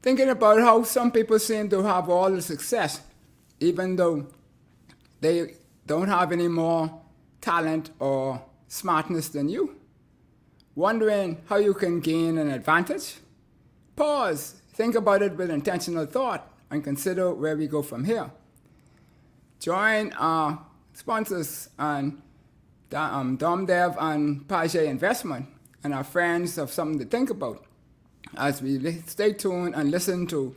thinking about how some people seem to have all the success, even though they don't have any more talent or smartness than you. Wondering how you can gain an advantage? Pause, think about it with intentional thought, and consider where we go from here. Join our sponsors and DomDev and Page Investment and our friends of Something to Think About as we stay tuned and listen to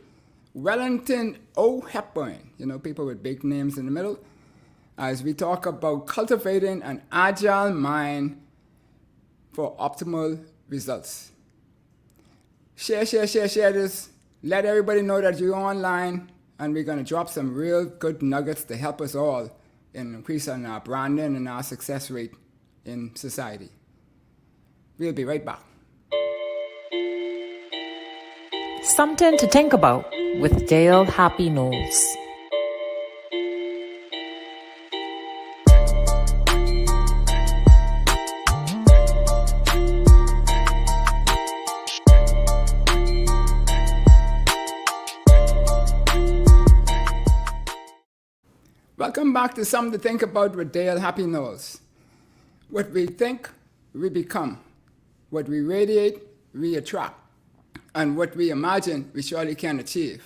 Wellington O. Hepburn, people with big names in the middle, as we talk about cultivating an agile mind for optimal results. Share this. Let everybody know that you're online, and we're going to drop some real good nuggets to help us all in increasing our branding and our success rate in society. We'll be right back. Something to Think About with Dale Happy Knowles. Welcome back to Something to Think About with Dale Happy Knowles. What we think, we become. What we radiate, we attract. And what we imagine, we surely can achieve.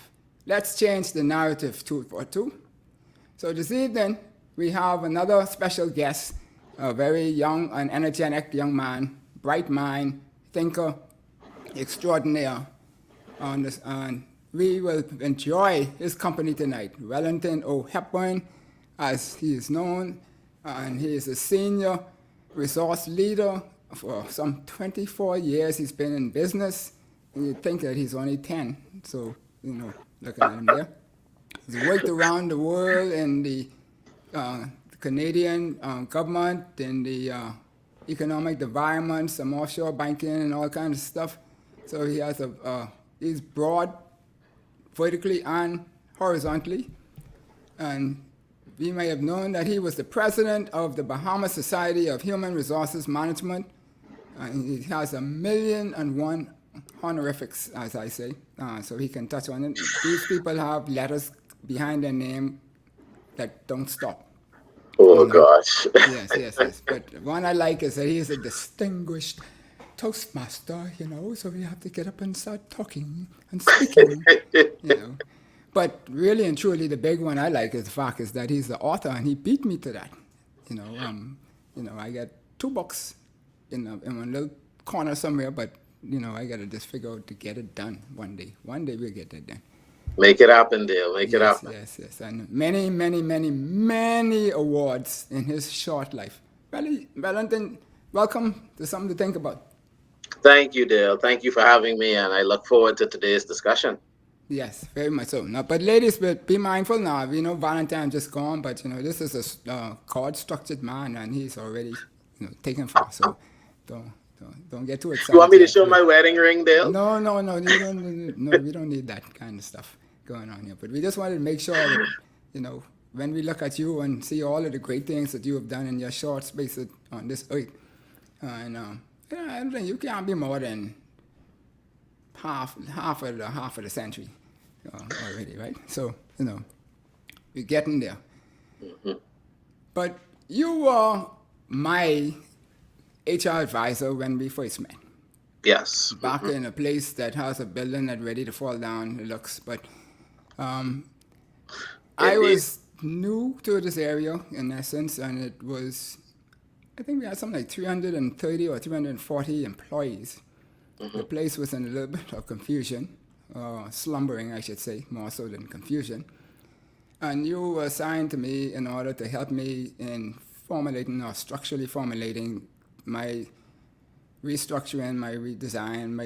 Let's change the narrative 2 for 2. So this evening, we have another special guest, a very young and energetic young man, bright mind, thinker, extraordinaire. And we will enjoy his company tonight. Wellington O. Hepburn, as he is known, and he is a senior resource leader. For some 24 years, he's been in business. And you'd think that he's only 10, so, look at him there. He's worked around the world in the Canadian government, in the economic development, some offshore banking and all kinds of stuff. So he has he's broad, vertically and horizontally. And we may have known that he was the president of the Bahamas Society of Human Resources Management. And he has 1,000,001 honorifics, as I say, so he can touch on it. These people have letters behind their name that don't stop. Oh, gosh. Yes. But one I like is that he is a distinguished Toastmaster, so we have to get up and start talking and speaking, But really and truly, the big one I like is the fact is that he's the author, and he beat me to that. I got 2 books in one little corner somewhere, but I got to just figure out to get it done one day. One day we'll get that done. Make it happen, Dale. Make it happen. Yes. And many awards in his short life. Wellington, welcome to Something to Think About. Thank you, Dale. Thank you for having me, and I look forward to today's discussion. Yes, very much so. Now, but ladies, be mindful now. We know Valentine just gone, but this is a chord-structured man, and he's already taken for. So don't get too excited. You want me to show my wedding ring, Dale? No. You don't. No, we don't need that kind of stuff going on here. But we just wanted to make sure that when we look at you and see all of the great things that you have done in your short space on this earth, and I don't think you can't be more than half of the century already, right? So we're getting there. Mm-hmm. But you were my HR advisor when we first met. Yes. Back in a place that has a building that's ready to fall down, it looks. But I was new to this area in essence, and it was, I think we had something like 330 or 340 employees. Mm-hmm. The place was in a little bit of confusion, slumbering, I should say, more so than confusion. And you were assigned to me in order to help me in formulating or structurally formulating my restructuring, my redesign,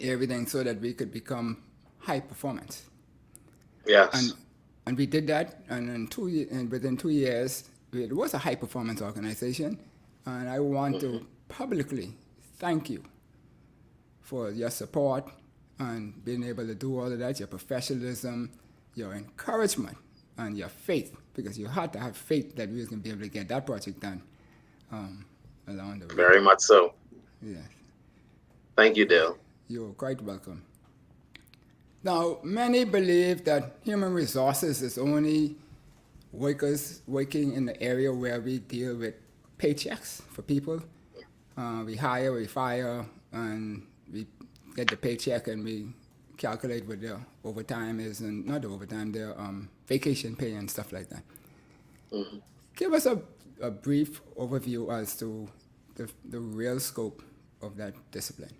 everything so that we could become high performance. Yes. And we did that, and within 2 years, it was a high performance organization. And I want to publicly thank you for your support and being able to do all of that, your professionalism, your encouragement, and your faith, because you had to have faith that we was going to be able to get that project done along the way. Very much so. Yes. Thank you, Dale. You're quite welcome. Now, many believe that human resources is only workers working in the area where we deal with paychecks for people. We hire, we fire, and we get the paycheck and we calculate what their overtime is, and not the overtime, their vacation pay and stuff like that. Mm-hmm. Give us a brief overview as to the real scope of that discipline.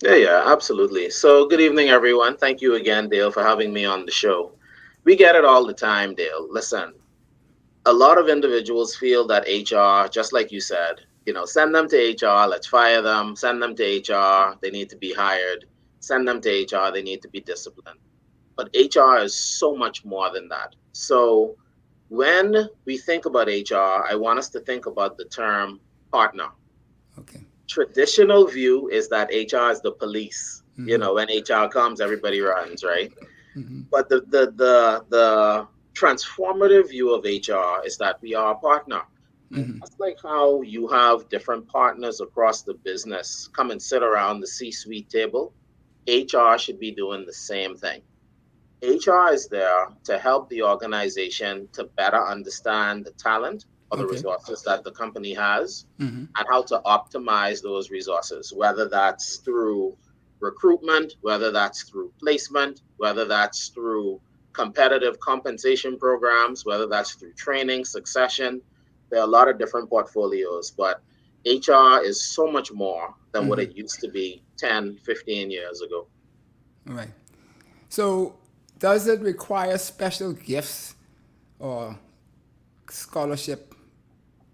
Yeah, absolutely. So, good evening, everyone. Thank you again, Dale, for having me on the show. We get it all the time, Dale. Listen, a lot of individuals feel that HR, just like you said, send them to HR, let's fire them, send them to HR, they need to be hired, send them to HR, they need to be disciplined. But HR is so much more than that. So, when we think about HR, I want us to think about the term partner. Okay. Traditional view is that HR is the police. Mm-hmm. When HR comes, everybody runs, right? Mm-hmm. But the transformative view of HR is that we are a partner. Mm-hmm. It's like how you have different partners across the business come and sit around the C-suite table. HR should be doing the same thing. HR is there to help the organization to better understand the talent or the Okay. resources that the company has, Mm-hmm. and how to optimize those resources, whether that's through recruitment, whether that's through placement, whether that's through competitive compensation programs, whether that's through training, succession. There are a lot of different portfolios, but HR is so much more than what Mm-hmm. it used to be 10, 15 years ago. All right. So, does it require special gifts or scholarship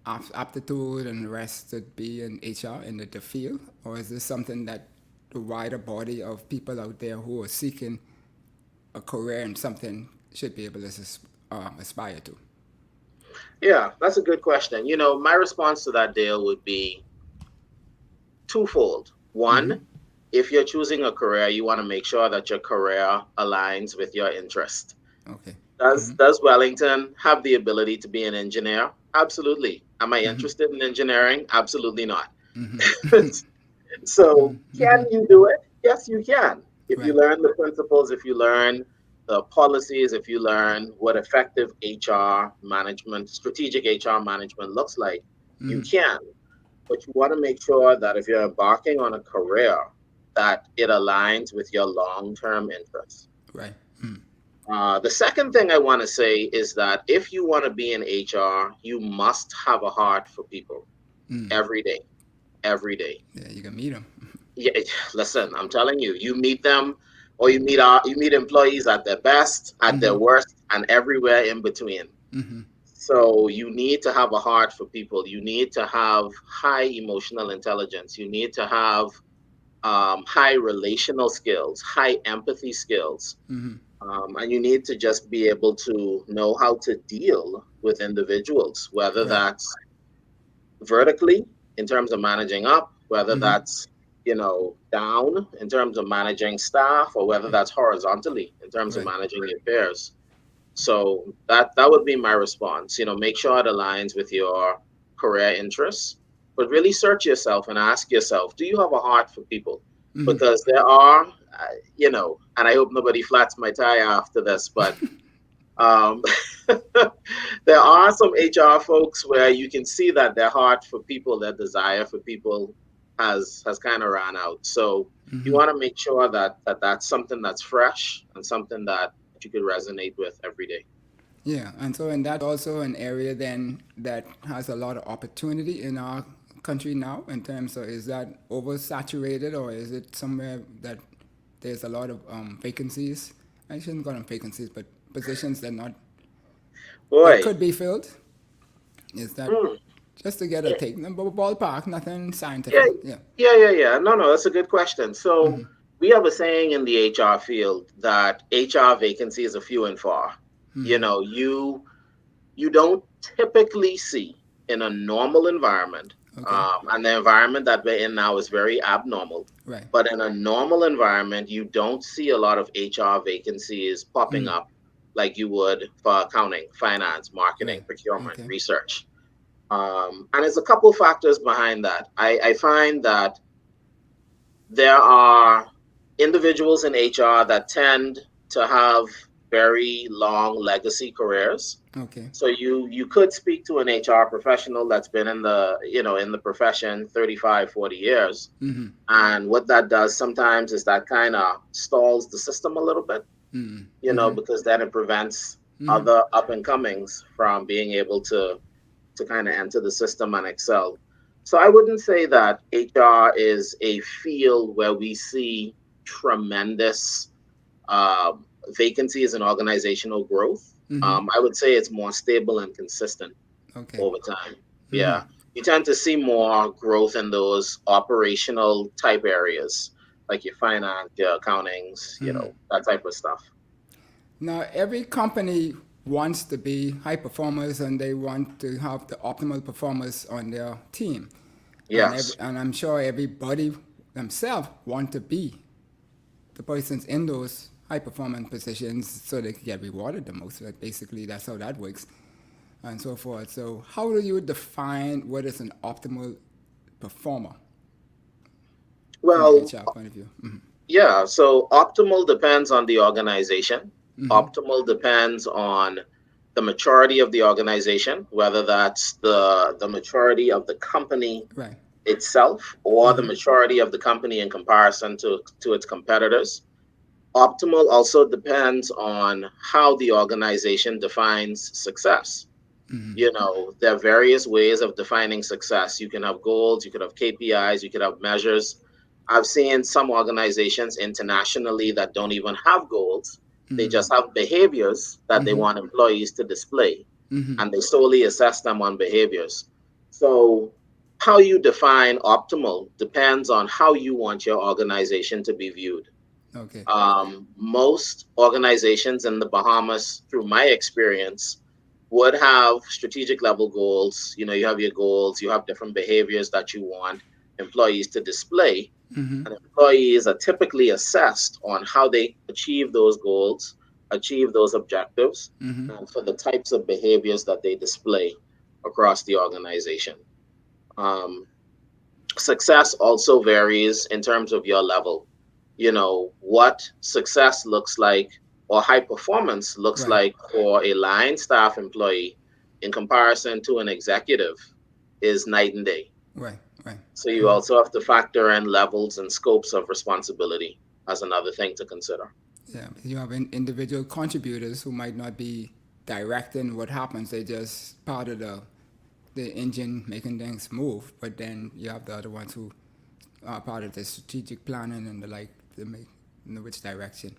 aptitude and the rest to be in HR in the field? Or is this something that the wider body of people out there who are seeking a career in something should be able to aspire to? Yeah, that's a good question. My response to that, Dale, would be twofold. Mm-hmm. One, if you're choosing a career, you want to make sure that your career aligns with your interest. Okay. Does Wellington have the ability to be an engineer? Absolutely. Am I Mm-hmm. interested in engineering? Absolutely not. Mm-hmm. So, Mm-hmm. can you do it? Yes, you can. If you Right. learn the principles, if you learn the policies, if you learn what effective HR management, strategic HR management looks like, you Mm-hmm. can. But you want to make sure that if you're embarking on a career, that it aligns with your long-term interests. Right. Mm-hmm. The second thing I want to say is that if you want to be in HR, you must have a heart for people Mm. every day, every day. Yeah, you can meet them. Yeah, listen, I'm telling you, you meet them, or you meet employees at their best, at their Mm-hmm. worst, and everywhere in between. Mm-hmm. So you need to have a heart for people. You need to have high emotional intelligence. You need to have high relational skills, high empathy skills. Mm-hmm. And you need to just be able to know how to deal with individuals, whether Right. that's vertically in terms of managing up, whether Mm-hmm. that's down in terms of managing staff, or whether that's horizontally in terms of Right. managing your peers. So that would be my response. Make sure it aligns with your career interests, but really search yourself and ask yourself, do you have a heart for people? Mm-hmm. Because there are, and I hope nobody flats my tire after this, but um, there are some HR folks where you can see that their heart for people, their desire for people has kind of ran out. So you Mm-hmm. want to make sure that that's something that's fresh and something that you could resonate with every day. Yeah, and so and that's also an area then that has a lot of opportunity in our country now in terms of, is that oversaturated or is it somewhere that there's a lot of vacancies? I shouldn't call them vacancies, but positions that Boy, could be filled. Is that mm, just to get a yeah, take? Ballpark, nothing yeah, scientific. Yeah. yeah. No, that's a good question. So we have a saying in the HR field that HR vacancies are few and far. Mm-hmm. You don't typically see in a normal environment, Okay. and the environment that we're in now is very abnormal. Right. But in a normal environment, you don't see a lot of HR vacancies popping Mm. up like you would for accounting, finance, marketing, Right. procurement, Okay. research. And there's a couple factors behind that. I find that there are individuals in HR that tend to have very long legacy careers. Okay. So you could speak to an HR professional that's been in the profession 35, 40 years. Mm-hmm. And what that does sometimes is that kind of stalls the system a little bit, Mm-hmm. because then it prevents Mm-hmm. other up and comings from being able to kind of enter the system and excel. So I wouldn't say that HR is a field where we see tremendous vacancies and organizational growth. Mm-hmm. I would say it's more stable and consistent Okay. over time. Mm-hmm. Yeah. You tend to see more growth in those operational type areas, like your finance, your accountings, that type of stuff. Now, every company wants to be high performers and they want to have the optimal performers on their team. Yes. And I'm sure everybody themselves want to be the persons in those high performance positions so they can get rewarded the most. Like basically, that's how that works and so forth. So how do you define what is an optimal performer Well, from an HR point of view? Mm-hmm. yeah. So optimal depends on the organization. Mm-hmm. Optimal depends on the maturity of the organization, whether that's the maturity of the company Right. itself or the maturity of the company in comparison to its competitors. Optimal also depends on how the organization defines success. There are various ways of defining success. You can have goals, you could have KPIs, you could have measures. I've seen some organizations internationally that don't even have goals. They just have behaviors that they want employees to display, and they solely assess them on behaviors. So how you define optimal depends on how you want your organization to be viewed. Okay. Most organizations in the Bahamas, through my experience, would have strategic level goals. You have your goals, you have different behaviors that you want employees to display. And employees are typically assessed on how they achieve those goals, achieve those objectives, and for the types of behaviors that they display across the organization. Success also varies in terms of your level. What success looks like or high performance looks like for a line staff employee in comparison to an executive is night and day. Right. So you also have to factor in levels and scopes of responsibility as another thing to consider. Yeah, you have individual contributors who might not be directing what happens. They just part of the engine making things move. But then you have the other ones who are part of the strategic planning and the make in which direction.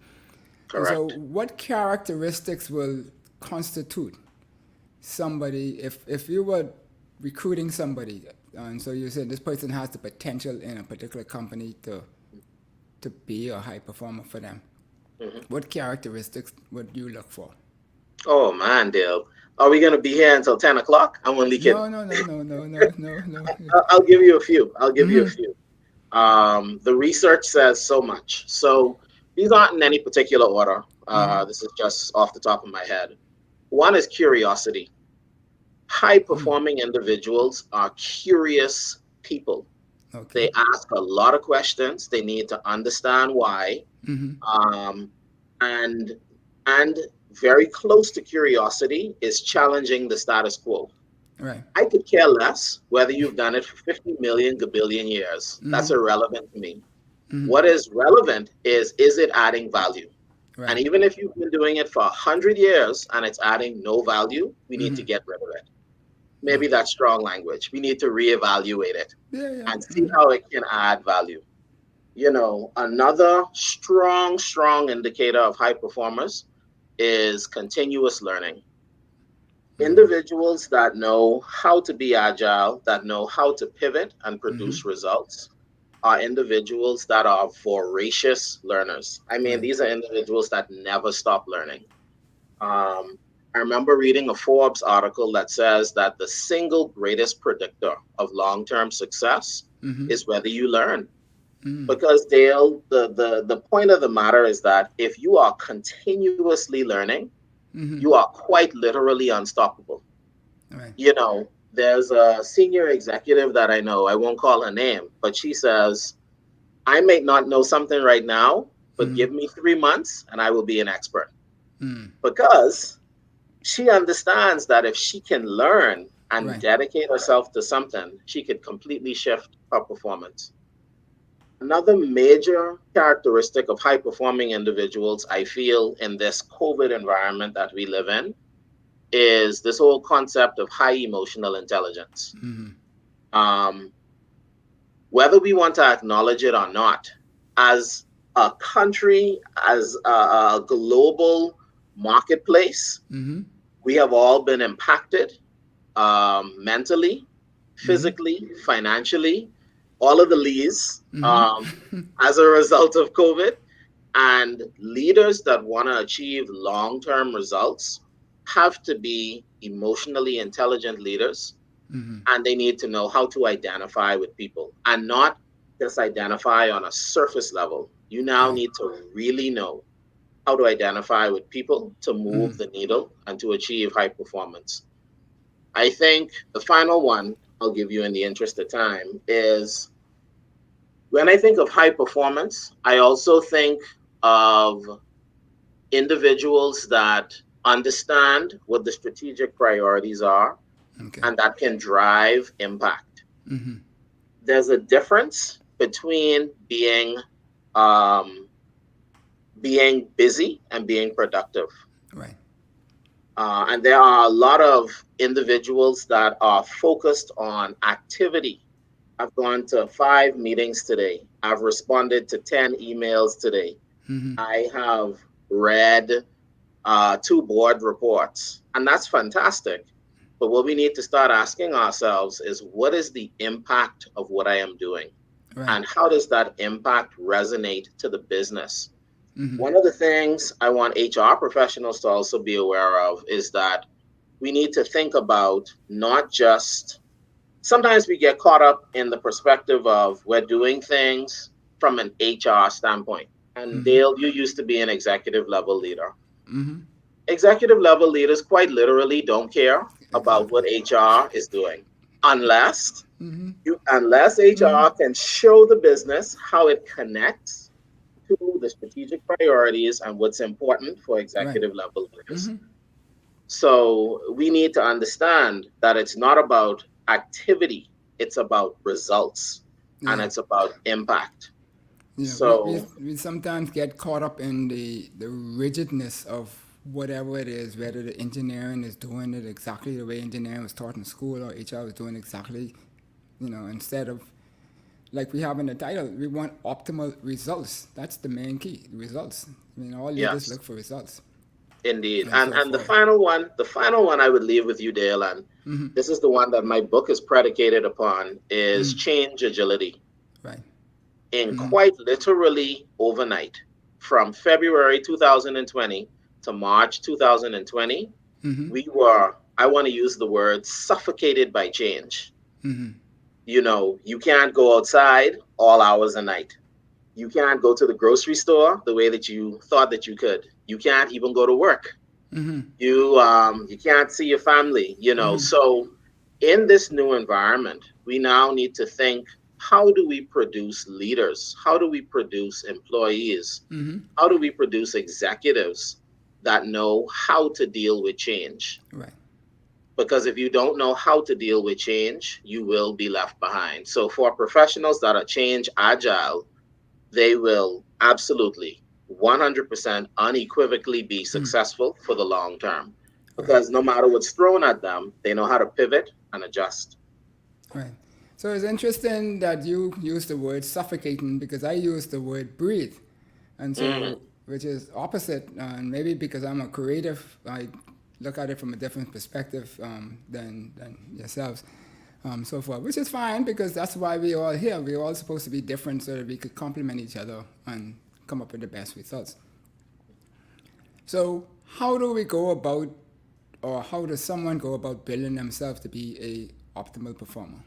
Correct. And so what characteristics will constitute somebody if you were recruiting somebody, and so you said this person has the potential in a particular company to be a high performer for them. What characteristics would you look for? Oh man, Dale, are we gonna be here until 10 o'clock? I'm only kidding. No. I'll give you a few. The research says so much. So these aren't in any particular order. This is just off the top of my head. One is curiosity. High performing individuals are curious people. Okay. They ask a lot of questions. They need to understand why. And very close to curiosity is challenging the status quo. Right. I could care less whether you've done it for 50 million gabillion years. That's irrelevant to me. What is relevant is it adding value? Right. And even if you've been doing it for 100 years and it's adding no value, we need to get rid of it. Maybe that's strong language. We need to reevaluate it and see how it can add value. Another strong indicator of high performers is continuous learning. Individuals that know how to be agile, that know how to pivot and produce results, are individuals that are voracious learners. I mean, these are individuals that never stop learning. I remember reading a Forbes article that says that the single greatest predictor of long-term success is whether you learn. Because Dale, the point of the matter is that if you are continuously learning, you are quite literally unstoppable. Right. There's a senior executive that I know, I won't call her name, but she says, I may not know something right now, but give me 3 months and I will be an expert. Because she understands that if she can learn and Right. dedicate herself to something, she could completely shift her performance. Another major characteristic of high performing individuals, I feel, in this COVID environment that we live in, is this whole concept of high emotional intelligence. Um, whether we want to acknowledge it or not, as a country, as a global marketplace, we have all been impacted mentally, physically, financially, all of the lees as a result of COVID. And leaders that want to achieve long-term results have to be emotionally intelligent leaders, and they need to know how to identify with people and not just identify on a surface level. You now need to really know how to identify with people to move the needle and to achieve high performance. I think the final one I'll give you in the interest of time is when I think of high performance, I also think of individuals that understand what the strategic priorities are and that can drive impact. There's a difference between um, being busy and being productive. Right. And there are a lot of individuals that are focused on activity. I've gone to 5 meetings today. I've responded to 10 emails today. I have read 2 board reports, and that's fantastic. But what we need to start asking ourselves is, what is the impact of what I am doing? Right. And how does that impact resonate to the business? One of the things I want HR professionals to also be aware of is that we need to think about not just, sometimes we get caught up in the perspective of we're doing things from an HR standpoint. And Dale, you used to be an executive level leader. Executive level leaders quite literally don't care about what HR is doing unless HR can show the business how it connects to the strategic priorities and what's important for executive level leaders. So we need to understand that it's not about activity, it's about results, and it's about impact. We sometimes get caught up in the rigidness of whatever it is, whether the engineering is doing it exactly the way engineering was taught in school or HR was doing exactly, instead of, like we have in the title, we want optimal results. That's the main key, results. All leaders look for results. Indeed. And the final one I would leave with you, Dale, and this is the one that my book is predicated upon, is change agility. Right. In quite literally overnight, from February 2020 to March 2020, we were, I want to use the word, suffocated by change. You can't go outside all hours of night. You can't go to the grocery store the way that you thought that you could. You can't even go to work. You can't see your family, So in this new environment, we now need to think, how do we produce leaders? How do we produce employees? How do we produce executives that know how to deal with change? Right. Because if you don't know how to deal with change, you will be left behind. So for professionals that are change agile, they will absolutely 100% unequivocally be successful for the long term. Because no matter what's thrown at them, they know how to pivot and adjust. Right. So it's interesting that you use the word suffocating, because I use the word breathe. And so, which is opposite. And maybe because I'm a creative, I look at it from a different perspective than yourselves. So forth, which is fine, because that's why we're all here. We're all supposed to be different so that we could complement each other and come up with the best results. So how do we go about, or how does someone go about building themselves to be a optimal performer?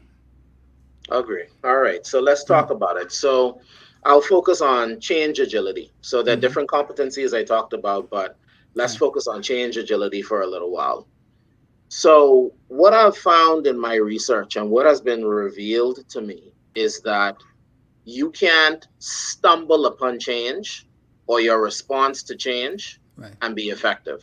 Agree. All right. So let's talk about it. So I'll focus on change agility. So there are different competencies I talked about, but let's focus on change agility for a little while. So what I've found in my research and what has been revealed to me is that you can't stumble upon change or your response to change Right. and be effective.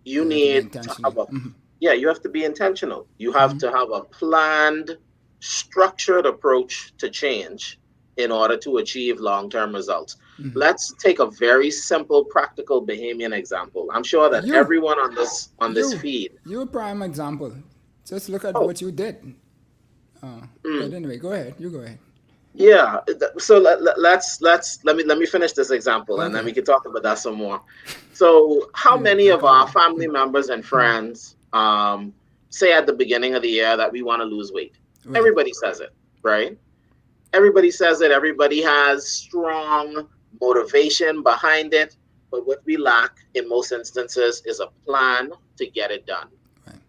You You have to be need to intentional. have you have to be intentional. You have to have a planned, structured approach to change in order to achieve long-term results. Let's take a very simple, practical Bahamian example. I'm sure that everyone on this feed. You a prime example. Just look at Oh, what you did. But anyway, go ahead. You go ahead. yeah. So let me finish this example, and then Okay. we can talk about that some more. So, how Yeah, many back of out our there. family members and friends say at the beginning of the year that we want to lose weight? Right. Everybody says it, right? Everybody says it. Everybody has strong motivation behind it. But what we lack in most instances is a plan to get it done. Right.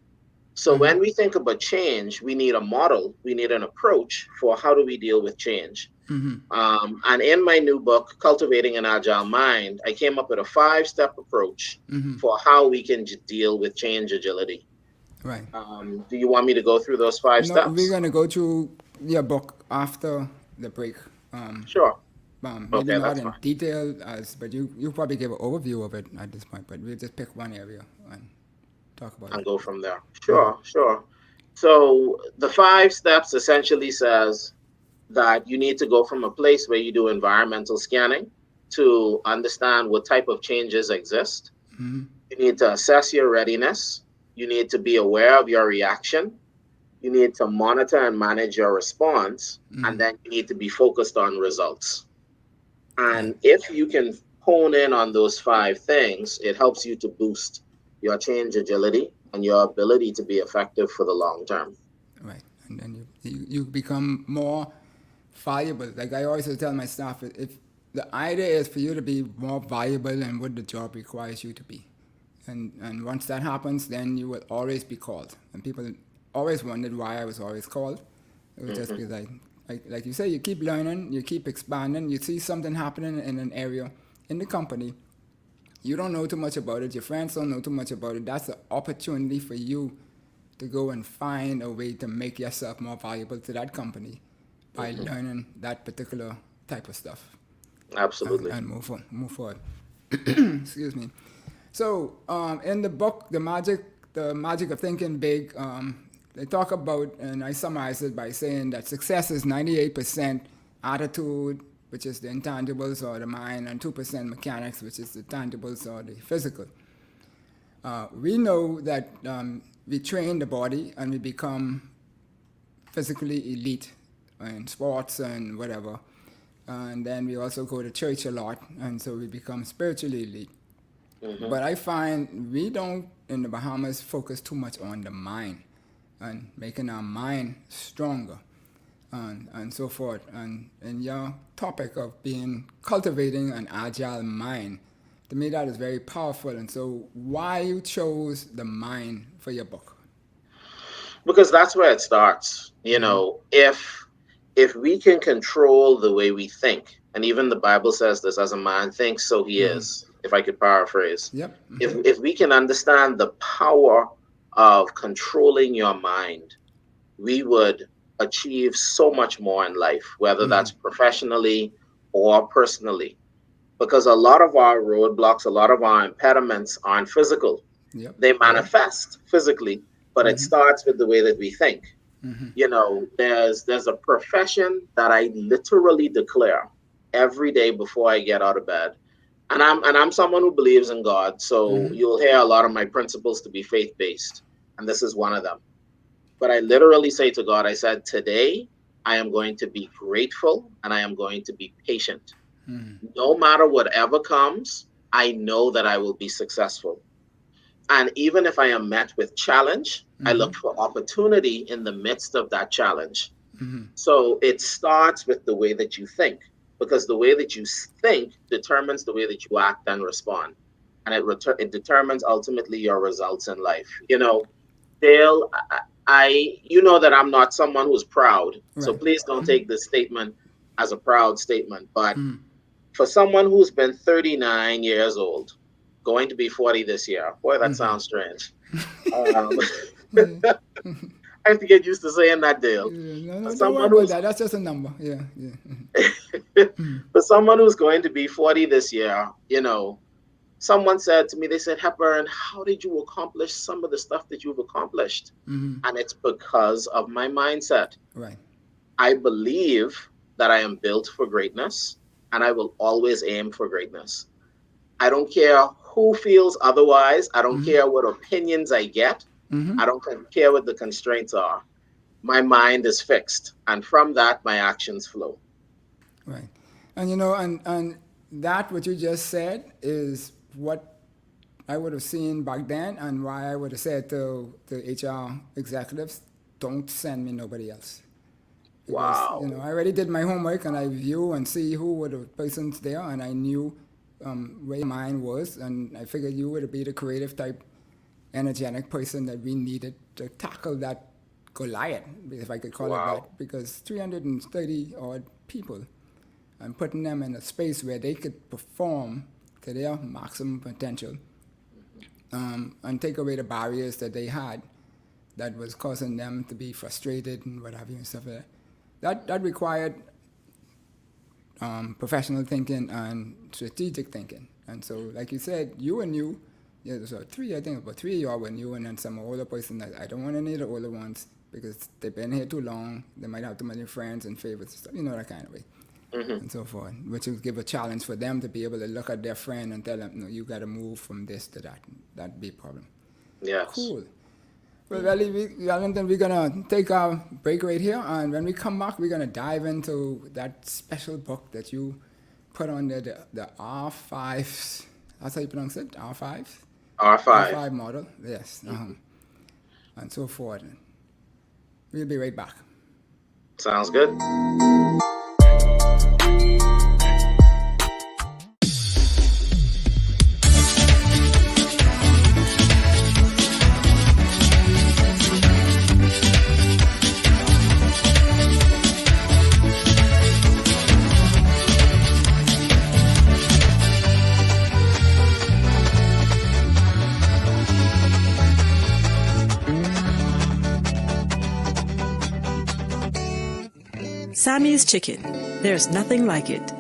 So when we think about change, we need a model, we need an approach for how do we deal with change. And in my new book, Cultivating an Agile Mind, I came up with a 5-step approach for how we can deal with change agility. Right. Do you want me to go through those 5 No, we're steps? gonna go through your book after the break. Sure. Maybe Okay, not that's in fine. detail, but you probably give an overview of it at this point. But we'll just pick one area and talk about And it. go from there. Sure. So the 5 steps essentially says that you need to go from a place where you do environmental scanning to understand what type of changes exist. You need to assess your readiness. You need to be aware of your reaction. You need to monitor and manage your response. And then you need to be focused on results. Right. And if you can hone in on those 5 things, it helps you to boost your change agility and your ability to be effective for the long term. Right. And then you become more valuable. Like I always tell my staff, if the idea is for you to be more valuable than what the job requires you to be. And once that happens, then you will always be called. And people always wondered why I was always called. It was just because like you say, you keep learning, you keep expanding, you see something happening in an area, in the company, you don't know too much about it, your friends don't know too much about it. That's an opportunity for you to go and find a way to make yourself more valuable to that company by learning that particular type of stuff Absolutely. and move forward. Excuse me. So in the book, the magic of thinking big, they talk about, and I summarize it by saying that success is 98% attitude, which is the intangibles or the mind, and 2% mechanics, which is the tangibles or the physical. We know that we train the body and we become physically elite in sports and whatever. And then we also go to church a lot, and so we become spiritually elite. But I find we don't, in the Bahamas, focus too much on the mind and making our mind stronger and so forth. And in your topic of cultivating an agile mind, to me that is very powerful. And so why you chose the mind for your book? Because that's where it starts. If we can control the way we think, and even the Bible says this, as a man thinks, so he is, if I could paraphrase. Yep. If we can understand the power of controlling your mind, we would achieve so much more in life, whether that's professionally or personally. Because a lot of our roadblocks, a lot of our impediments aren't physical. Yep. They manifest physically, but it starts with the way that we think. There's a profession that I literally declare every day before I get out of bed. And I'm someone who believes in God, so you'll hear a lot of my principles to be faith-based, and this is one of them. But I literally say to God, I said, today I am going to be grateful and I am going to be patient. No matter whatever comes, I know that I will be successful. And even if I am met with challenge, I look for opportunity in the midst of that challenge. So it starts with the way that you think, because the way that you think determines the way that you act and respond. And it determines ultimately your results in life. Dale, you know that I'm not someone who's proud. So Right. please don't take this statement as a proud statement. But for someone who's been 39 years old, going to be 40 this year, boy, that sounds strange. Um, I have to get used to saying that, Dale. Yeah, no, For no, don't worry someone about who's that. That's just a number. Yeah, yeah. for someone who's going to be 40 this year, someone said to me, they said, Hepburn, how did you accomplish some of the stuff that you've accomplished? And it's because of my mindset. Right. I believe that I am built for greatness, and I will always aim for greatness. I don't care who feels otherwise. I don't care what opinions I get. I don't care what the constraints are. My mind is fixed, and from that, my actions flow. Right. And you know, and that what you just said is what I would have seen back then, and why I would have said to the HR executives, don't send me nobody else. Because Wow. I already did my homework and I view and see who were the persons there, and I knew where your mind was, and I figured you would be the creative type, energetic person that we needed to tackle that Goliath, if I could call it Wow. that, because 330 odd people, and putting them in a space where they could perform to their maximum potential, and take away the barriers that they had that was causing them to be frustrated and what have you and stuff like that. That required professional thinking and strategic thinking. And so, like you said, you and you, yeah, so three, I think about three of y'all were new, and then some older person that I don't want any of the older ones because they've been here too long. They might have too many friends and favorites and stuff, that kind of way. And so forth, which will give a challenge for them to be able to look at their friend and tell them, no, you got to move from this to that. That'd be a problem. Yes. Cool. Well, Wellington, we're going to take our break right here, and when we come back, we're going to dive into that special book that you put on there, the R5, that's how you pronounce it, R5? R5. R5 model, yes, and so forth. We'll be right back. Sounds good. Sammy's Chicken. There's nothing like it.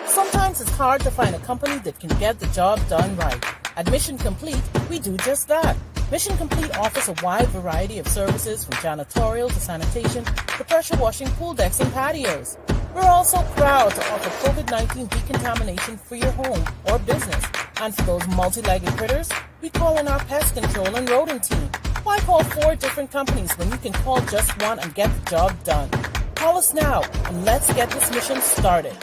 Sometimes it's hard to find a company that can get the job done right. At Mission Complete, we do just that. Mission Complete offers a wide variety of services from janitorial to sanitation to pressure washing pool decks and patios. We're also proud to offer COVID-19 decontamination for your home or business. And for those multi-legged critters, we call in our pest control and rodent team. Why call 4 different companies when you can call just one and get the job done? Call us now and let's get this mission started.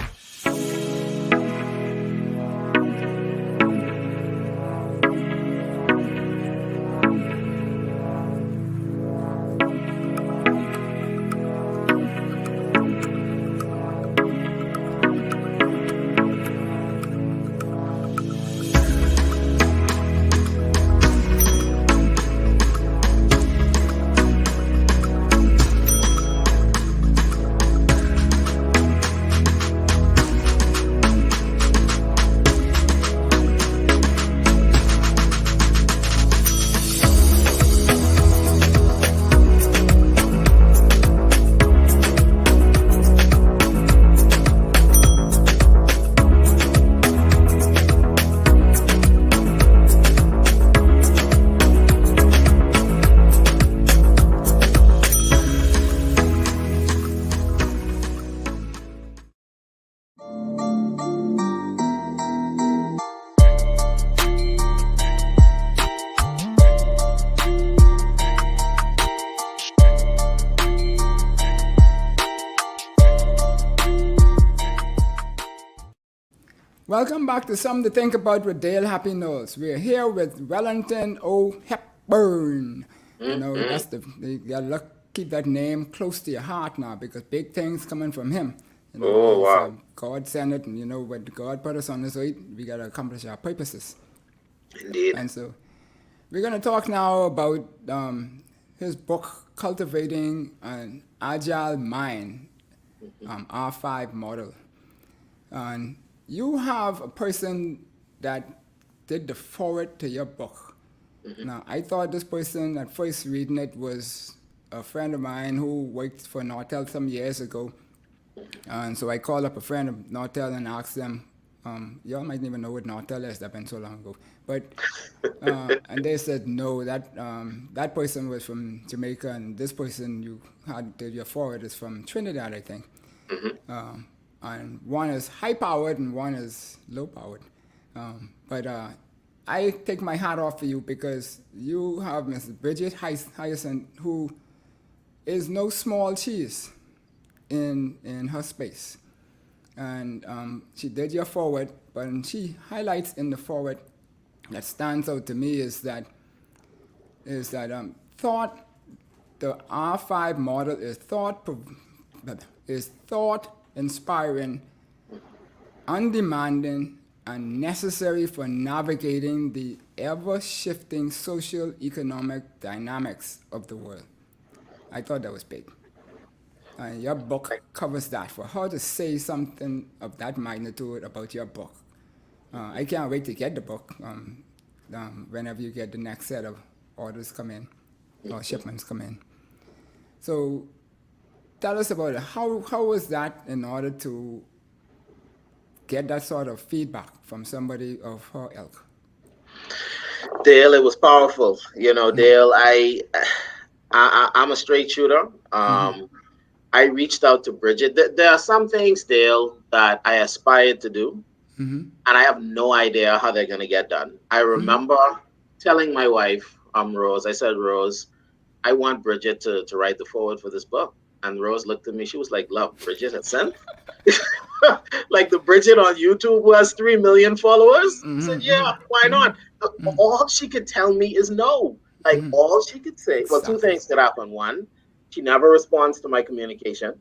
Welcome back to Something to Think About with Dale Happy Knowles. We're here with Wellington O. Hepburn. That's you gotta keep that name close to your heart now because big things coming from him. Oh, wow. God sent it, and when God put us on this earth, we gotta accomplish our purposes. Indeed. And so, we're gonna talk now about his book, Cultivating an Agile Mind, R5 model. And you have a person that did the forward to your book. Now, I thought this person at first reading it was a friend of mine who worked for Nortel some years ago. And so I called up a friend of Nortel and asked them, y'all might even know what Nortel is, that been so long ago. But, and they said, no, that person was from Jamaica, and this person you had did your forward is from Trinidad, I think. And one is high powered and one is low powered. But I take my hat off for you because you have Mrs. Bridget Hyacinth, who is no small cheese in her space. And she did your forward, but she highlights in the forward that stands out to me is that thought, the R5 model is thought inspiring, undemanding, and necessary for navigating the ever-shifting social economic dynamics of the world. I thought that was big. And your book covers that. For her to say something of that magnitude about your book, I can't wait to get the book whenever you get the next set of orders come in or shipments come in. So tell us about it. How was that in order to get that sort of feedback from somebody of her ilk? Dale, it was powerful. You know, Dale, I'm a straight shooter. I reached out to Bridget. There are some things, Dale, that I aspired to do, and I have no idea how they're going to get done. I remember telling my wife, Rose, I said, Rose, I want Bridget to write the forward for this book. And Rose looked at me. She was like, love, Bridget had sent? Like the Bridget on YouTube who has 3 million followers? I said, yeah, why not? All she could tell me is no. Like all she could say, well, two things could happen. One, she never responds to my communication,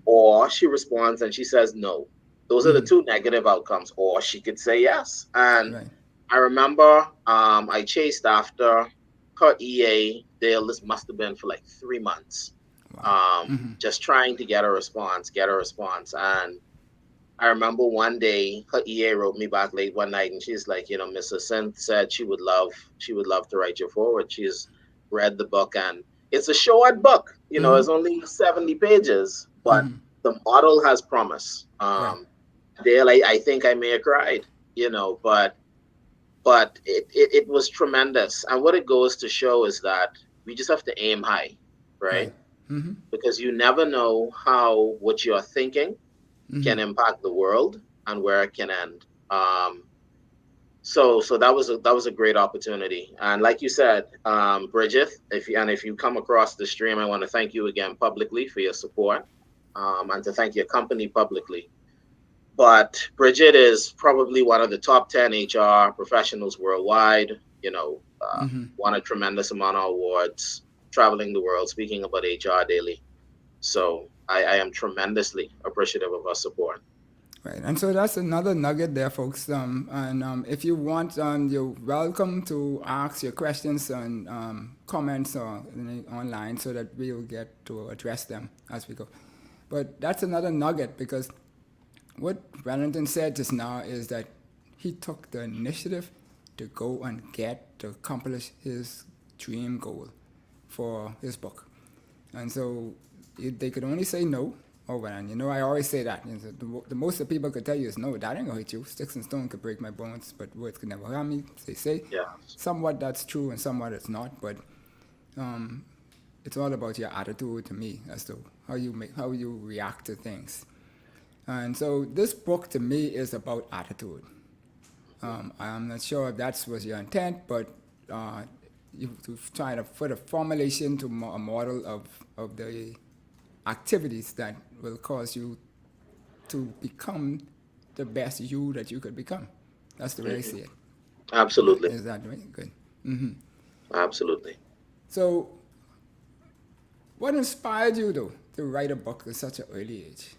or she responds and she says no. Those are the two negative outcomes. Or she could say yes. And I remember I chased after her EA, Dale, this must have been for like 3 months. Just trying to get a response. And I remember one day her EA wrote me back late one night and she's like, you know, Mrs. Synth said she would love to write you forward. She's read the book and it's a short book, you know, it's only 70 pages, but the model has promise. Dale, I think I may have cried, you know, but it was tremendous. And what it goes to show is that we just have to aim high, right? Because you never know how what you're thinking can impact the world and where it can end. So that was a great opportunity. And like you said, Bridget, if you come across the stream, I want to thank you again publicly for your support, and to thank your company publicly. But Bridget is probably one of the top 10 HR professionals worldwide. You know, won a tremendous amount of awards, traveling the world, speaking about HR daily. So I am tremendously appreciative of her support. Right, and so that's another nugget there, folks. And if you want, you're welcome to ask your questions and comments or online so that we will get to address them as we go. But that's another nugget because what Wellington said just now is that he took the initiative to go and to accomplish his dream goal for his book. And so they could only say no. Oh, well, and you know, I always say that. You know, the most that people could tell you is, no, that ain't gonna hit you. Sticks and stone could break my bones, but words could never harm me, they say. Yeah. Somewhat that's true and somewhat it's not, but it's all about your attitude to me as to how you react to things. And so this book to me is about attitude. I'm not sure if that was your intent, but you've tried to put a formulation to a model of the activities that will cause you to become the best you that you could become. That's the way I see it. Absolutely. Is that right? Good. Absolutely. So, what inspired you, though, to write a book at such an early age?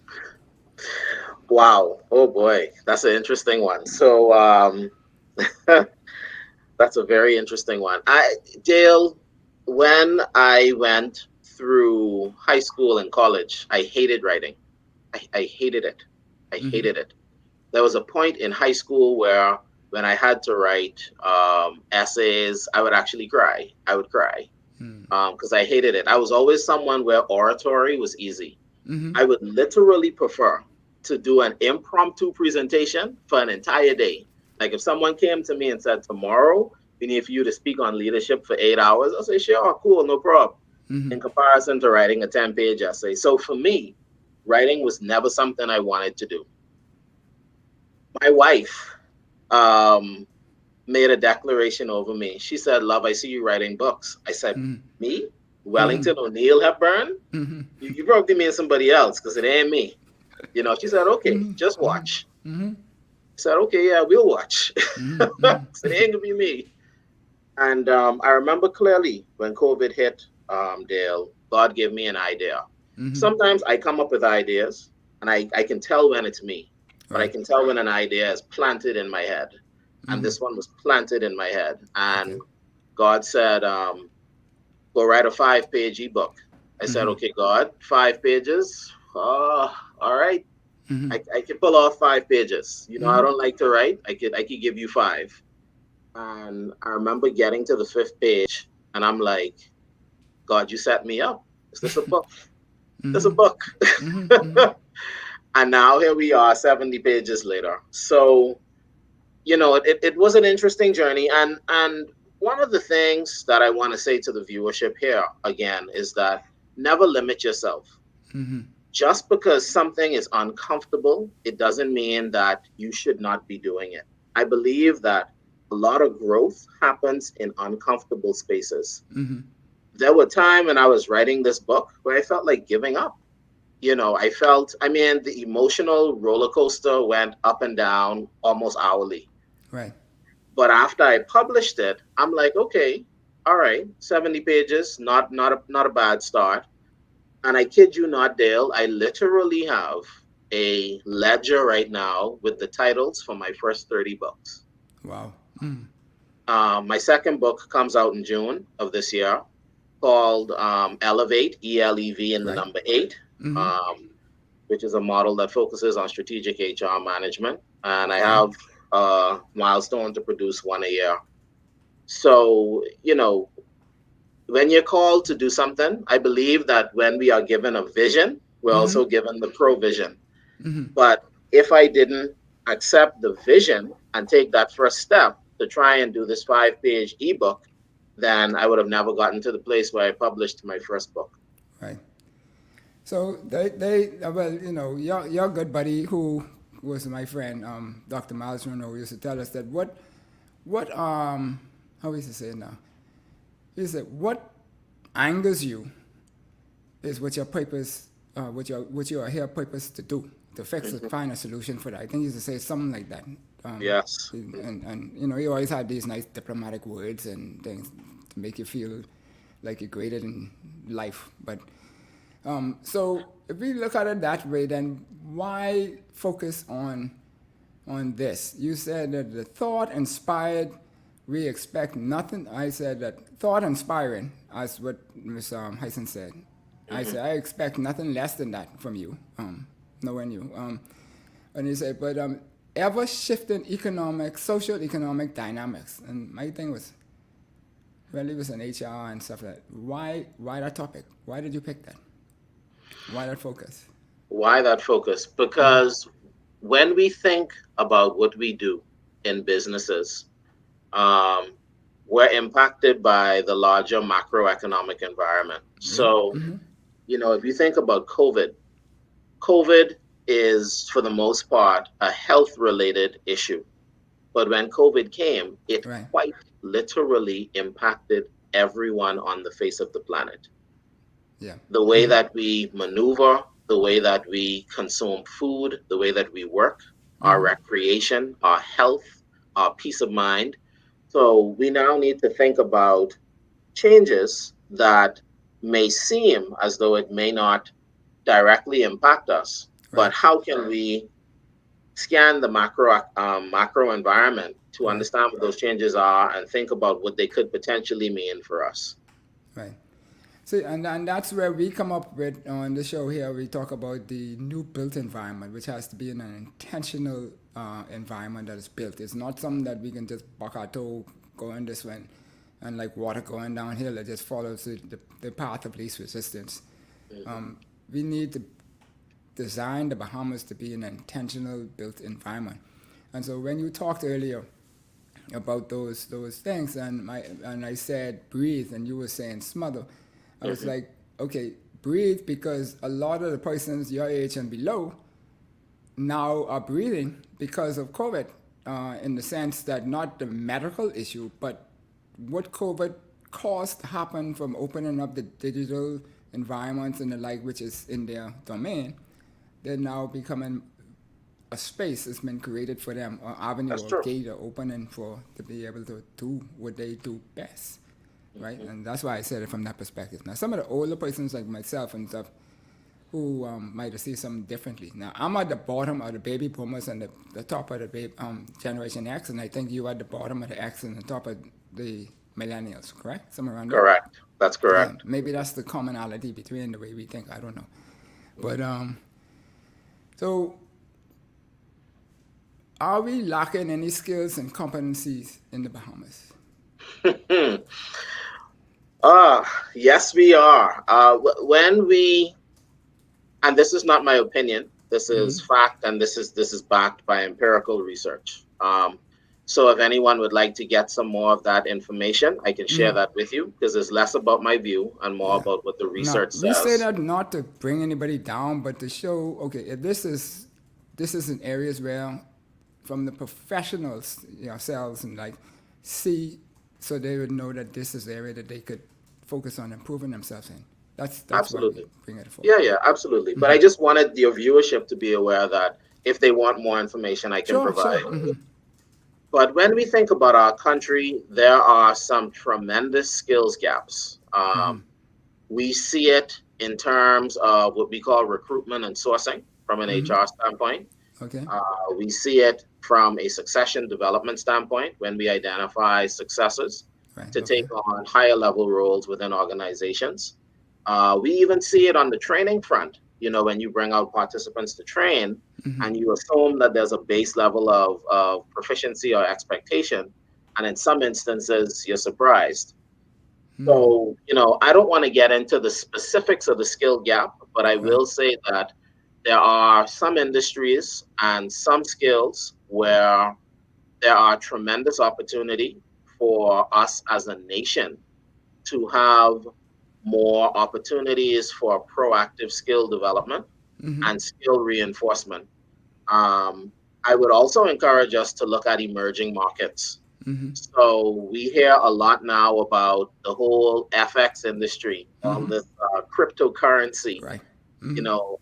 Wow. Oh, boy. That's an interesting one. So, that's a very interesting one. Dale, when I went through high school and college, I hated writing. I hated it. I hated it. There was a point in high school where when I had to write essays, I would actually cry. I would cry because I hated it. I was always someone where oratory was easy. I would literally prefer to do an impromptu presentation for an entire day. Like if someone came to me and said, tomorrow, we need for you to speak on leadership for 8 hours, I'll say, sure, cool, no problem. In comparison to writing a 10-page essay. So for me, writing was never something I wanted to do. My wife made a declaration over me. She said, love, I see you writing books. I said, me? Wellington O, Hepburn? You probably mean somebody else because it ain't me. You know, she said, okay, just watch. I said, okay, yeah, we'll watch. So it ain't gonna be me. And I remember clearly when COVID hit, Dale, God gave me an idea. Sometimes I come up with ideas and I can tell when it's me, but I can tell when an idea is planted in my head. And this one was planted in my head. And God said, go write a 5-page ebook. I said, okay, God, 5 pages. All right. I can pull off 5 pages. You know, I don't like to write. I could give you 5. And I remember getting to the 5th page and I'm like, God, you set me up. Is this a book? This a book. And now here we are 70 pages later. So, you know, it was an interesting journey. And one of the things that I want to say to the viewership here again is that never limit yourself. Just because something is uncomfortable, it doesn't mean that you should not be doing it. I believe that a lot of growth happens in uncomfortable spaces. There were times when I was writing this book where I felt like giving up. You know, the emotional roller coaster went up and down almost hourly. Right. But after I published it, I'm like, okay, all right, 70 pages, not a bad start. And I kid you not, Dale, I literally have a ledger right now with the titles for my first 30 books. Wow. My second book comes out in June of this year called Elevate, ELEV and the number 8, which is a model that focuses on strategic HR management. And I have a milestone to produce 1 a year. So, you know, when you're called to do something, I believe that when we are given a vision, we're also given the provision. But if I didn't accept the vision and take that first step to try and do this 5-page ebook, then I would have never gotten to the place where I published my first book. Right. So they well, you know, your good buddy who was my friend, Dr. Milestones, used to tell us that what how is he say it now? He said what angers you is what your purpose, what you are here purpose to do, to fix it, find a solution for that. I think he used to say something like that. Yes. And you know, he always had these nice diplomatic words and things to make you feel like you're graded in life. But so if we look at it that way, then why focus on this? You said that the thought inspired, we expect nothing. I said that thought inspiring, as what Ms. Hyson said. I said I expect nothing less than that from you, knowing you. And he said, but ever shifting social economic dynamics. And my thing was, well, it was in HR and stuff like that. Why that topic? Why did you pick that? Why that focus? Why that focus? Because when we think about what we do in businesses, we're impacted by the larger macroeconomic environment. So, you know, if you think about COVID is, for the most part, a health-related issue. But when COVID came, it quite literally impacted everyone on the face of the planet. Yeah. The way that we maneuver, the way that we consume food, the way that we work, our recreation, our health, our peace of mind. So we now need to think about changes that may seem as though it may not directly impact us, but how can we scan the macro environment to understand what those changes are and think about what they could potentially mean for us? Right. See, and that's where we come up with on the show here. We talk about the new built environment, which has to be in an intentional environment that is built. It's not something that we can just buck our toe going this way and like water going downhill. It just follows the path of least resistance. We need to design the Bahamas to be an intentional built environment. And so when you talked earlier about those things, and I said breathe, and you were saying smother. I was like, okay, breathe, because a lot of the persons your age and below now are breathing because of COVID, in the sense that not the medical issue, but what COVID caused to happen from opening up the digital environments and the like, which is in their domain. They're now becoming a space that's been created for them, or avenue or gate or opening for to be able to do what they do best. Right, and that's why I said it from that perspective. Now, some of the older persons like myself and stuff who might have seen something differently. Now, I'm at the bottom of the baby boomers and the top of the Generation X, and I think you are at the bottom of the X and the top of the millennials, correct? Somewhere around there? Correct. That's correct. Yeah, maybe that's the commonality between the way we think. I don't know. But, so, are we lacking any skills and competencies in the Bahamas? Yes, we are. When we, and this is not my opinion, this is fact, and this is backed by empirical research. So if anyone would like to get some more of that information, I can share that with you, because it's less about my view and more about what the research says. We say that not to bring anybody down, but to show, okay, if this is in areas where, from the professionals yourselves, and like see, so they would know that this is the area that they could focus on improving themselves in. That's absolutely. Why we bring it forward. Yeah, absolutely. But I just wanted your viewership to be aware that if they want more information, I can provide. Sure. But when we think about our country, there are some tremendous skills gaps. We see it in terms of what we call recruitment and sourcing from an HR standpoint. Okay. We see it from a succession development standpoint when we identify successors to take on higher level roles within organizations. We even see it on the training front. When you bring out participants to train and you assume that there's a base level of proficiency or expectation, and in some instances, you're surprised. So, I don't want to get into the specifics of the skill gap, but I will say that there are some industries and some skills where there are tremendous opportunity for us as a nation to have more opportunities for proactive skill development and skill reinforcement. I would also encourage us to look at emerging markets. So we hear a lot now about the whole FX industry, all this cryptocurrency,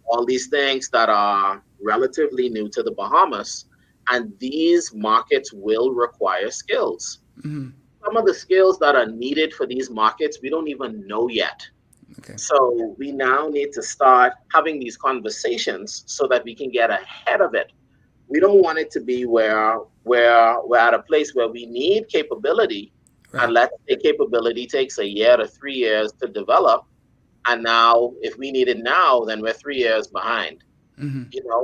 all these things that are relatively new to the Bahamas. And these markets will require skills. Some of the skills that are needed for these markets, we don't even know yet. So we now need to start having these conversations so that we can get ahead of it. We don't want it to be where we're at a place where we need capability, and let's say capability takes a year to 3 years to develop. And now if we need it now, then we're 3 years behind.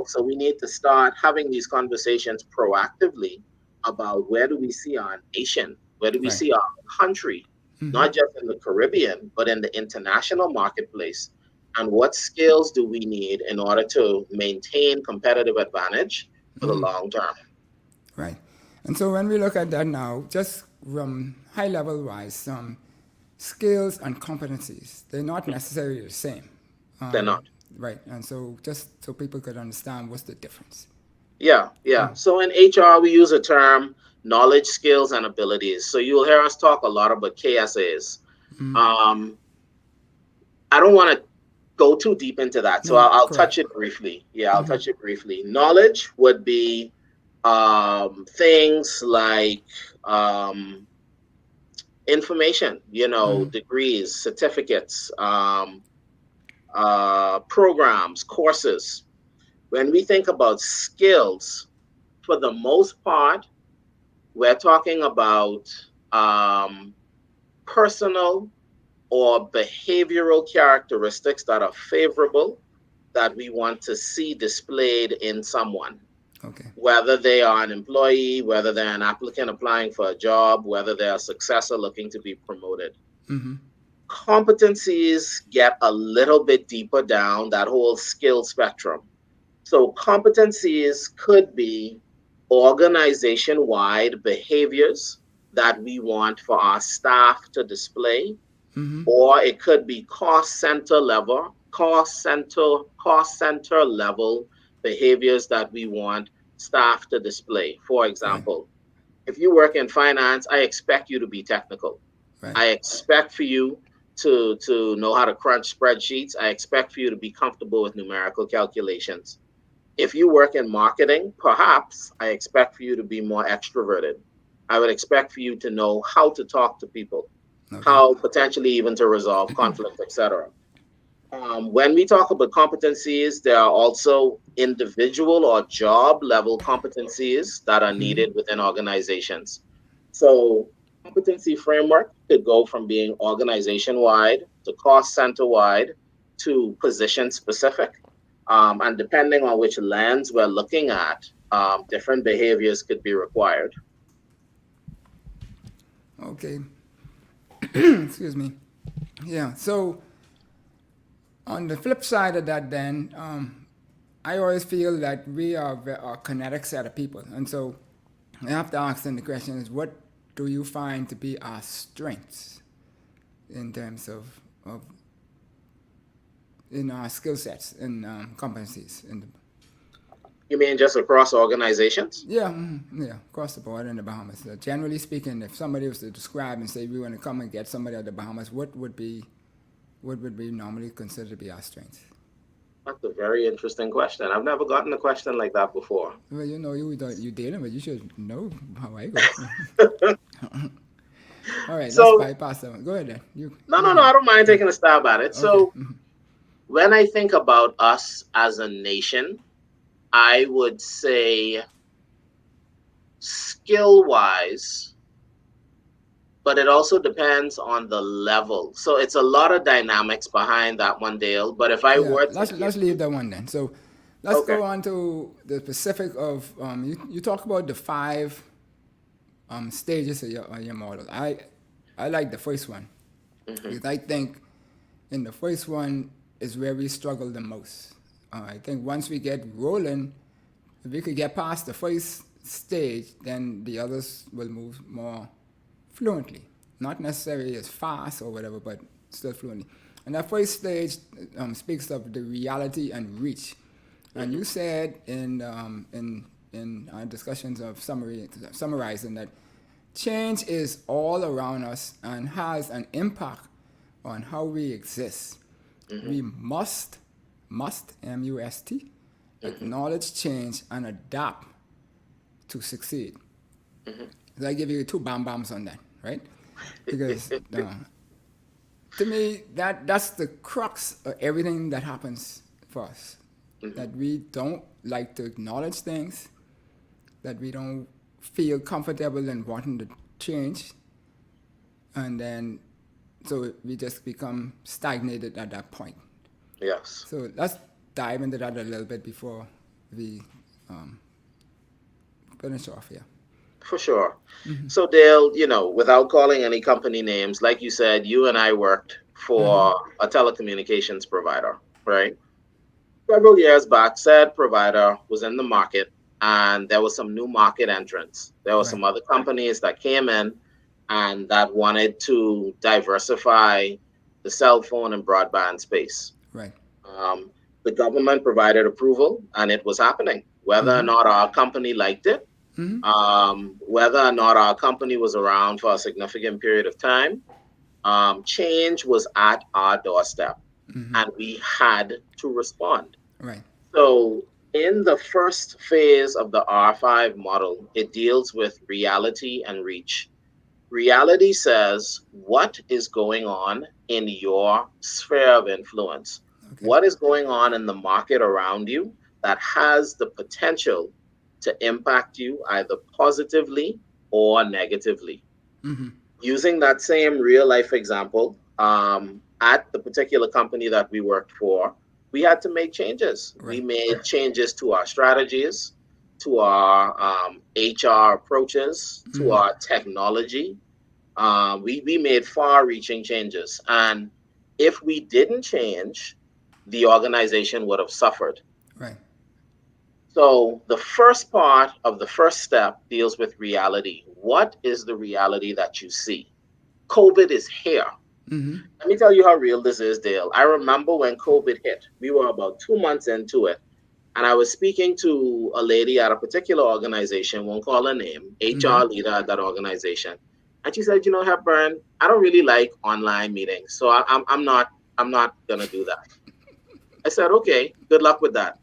So we need to start having these conversations proactively about where do we see our nation, where do we see our country, not just in the Caribbean, but in the international marketplace, and what skills do we need in order to maintain competitive advantage for the long term. Right. And so when we look at that now, just from high level wise, skills and competencies, they're not necessarily the same. They're not. Right. And so just so people could understand what's the difference. Yeah. So in HR, we use a term, knowledge, skills, and abilities. So you'll hear us talk a lot about KSAs. I don't want to go too deep into that, so I'll touch it briefly. I'll touch it briefly. Knowledge would be things like information, degrees, certificates, programs, courses. When we think about skills, for the most part, we're talking about personal or behavioral characteristics that are favorable that we want to see displayed in someone, Okay. whether they are an employee, whether they're an applicant applying for a job, whether they're a successor looking to be promoted. Mm-hmm. Competencies get a little bit deeper down that whole skill spectrum. So competencies could be organization-wide behaviors that we want for our staff to display, Mm-hmm. or it could be cost center level behaviors that we want staff to display. For Right. example, if you work in finance, I expect you to be technical. Right. I expect for you to know how to crunch spreadsheets. I expect for you to be comfortable with numerical calculations. If you work in marketing, perhaps I expect for you to be more extroverted. I would expect for you to know how to talk to people, Okay. how potentially even to resolve conflict, etc. When we talk about competencies, there are also individual or job level competencies that are needed within organizations. So, competency framework could go from being organization wide to cost center wide to position specific. And depending on which lens we're looking at, different behaviors could be required. Okay. Excuse me. Yeah. So on the flip side of that, then I always feel that we are a kinetic set of people, and so I have to ask them the question: is what do you find to be our strengths in terms of in our skill sets and competencies? You mean just across organizations? Yeah, yeah, across the board in the Bahamas. Generally speaking, if somebody was to describe and say we want to come and get somebody out of the Bahamas, what would we normally consider to be our strengths? That's a very interesting question. I've never gotten a question like that before. Well, you know, you dealing with, you should know how I go. All right, So- let's bypass that one. Go ahead then. No, I don't mind taking a stab at it. So, Okay. when I think about us as a nation, I would say skill wise, but it also depends on the level. So it's a lot of dynamics behind that one, Dale. But if I Yeah, were to let's leave that one then. So let's Okay. go on to the specific of you talk about the 5 stages of your model. I like the first one because I think in the first one is where we struggle the most. I think once we get rolling, if we could get past the first stage, then the others will move more fluently. Not necessarily as fast or whatever, but still fluently. And that first stage speaks of the reality and reach. And you said in our discussions of summarizing that change is all around us and has an impact on how we exist. We must, M-U-S-T, acknowledge change and adapt to succeed. So I give you 2 bam-bams on that, right? Because to me, that's the crux of everything that happens for us. That we don't like to acknowledge things, that we don't feel comfortable in wanting to change, and then so we just become stagnated at that point. Yes. So let's dive into that a little bit before we finish off here. For sure. So Dale, without calling any company names, like you said, you and I worked for a telecommunications provider, right? Several years back, said provider was in the market and there was some new market entrants. There were some other companies that came in and that wanted to diversify the cell phone and broadband space. Right. The government provided approval and it was happening. Whether or not our company liked it, whether or not our company was around for a significant period of time, change was at our doorstep and we had to respond. Right. So in the first phase of the R5 model, it deals with reality and reach. Reality says what is going on in your sphere of influence. Okay. What is going on in the market around you that has the potential to impact you either positively or negatively. Using that same real life example, at the particular company that we worked for, we had to make changes. Right. We made changes to our strategies, to our HR approaches, to our technology. We made far-reaching changes. And if we didn't change, the organization would have suffered. Right. So the first part of the first step deals with reality. What is the reality that you see? COVID is here. Let me tell you how real this is, Dale. I remember when COVID hit, we were about 2 months into it. And I was speaking to a lady at a particular organization, won't call her name, HR leader at that organization. And she said, Hepburn, I don't really like online meetings. So I'm not going to do that. I said, okay, good luck with that.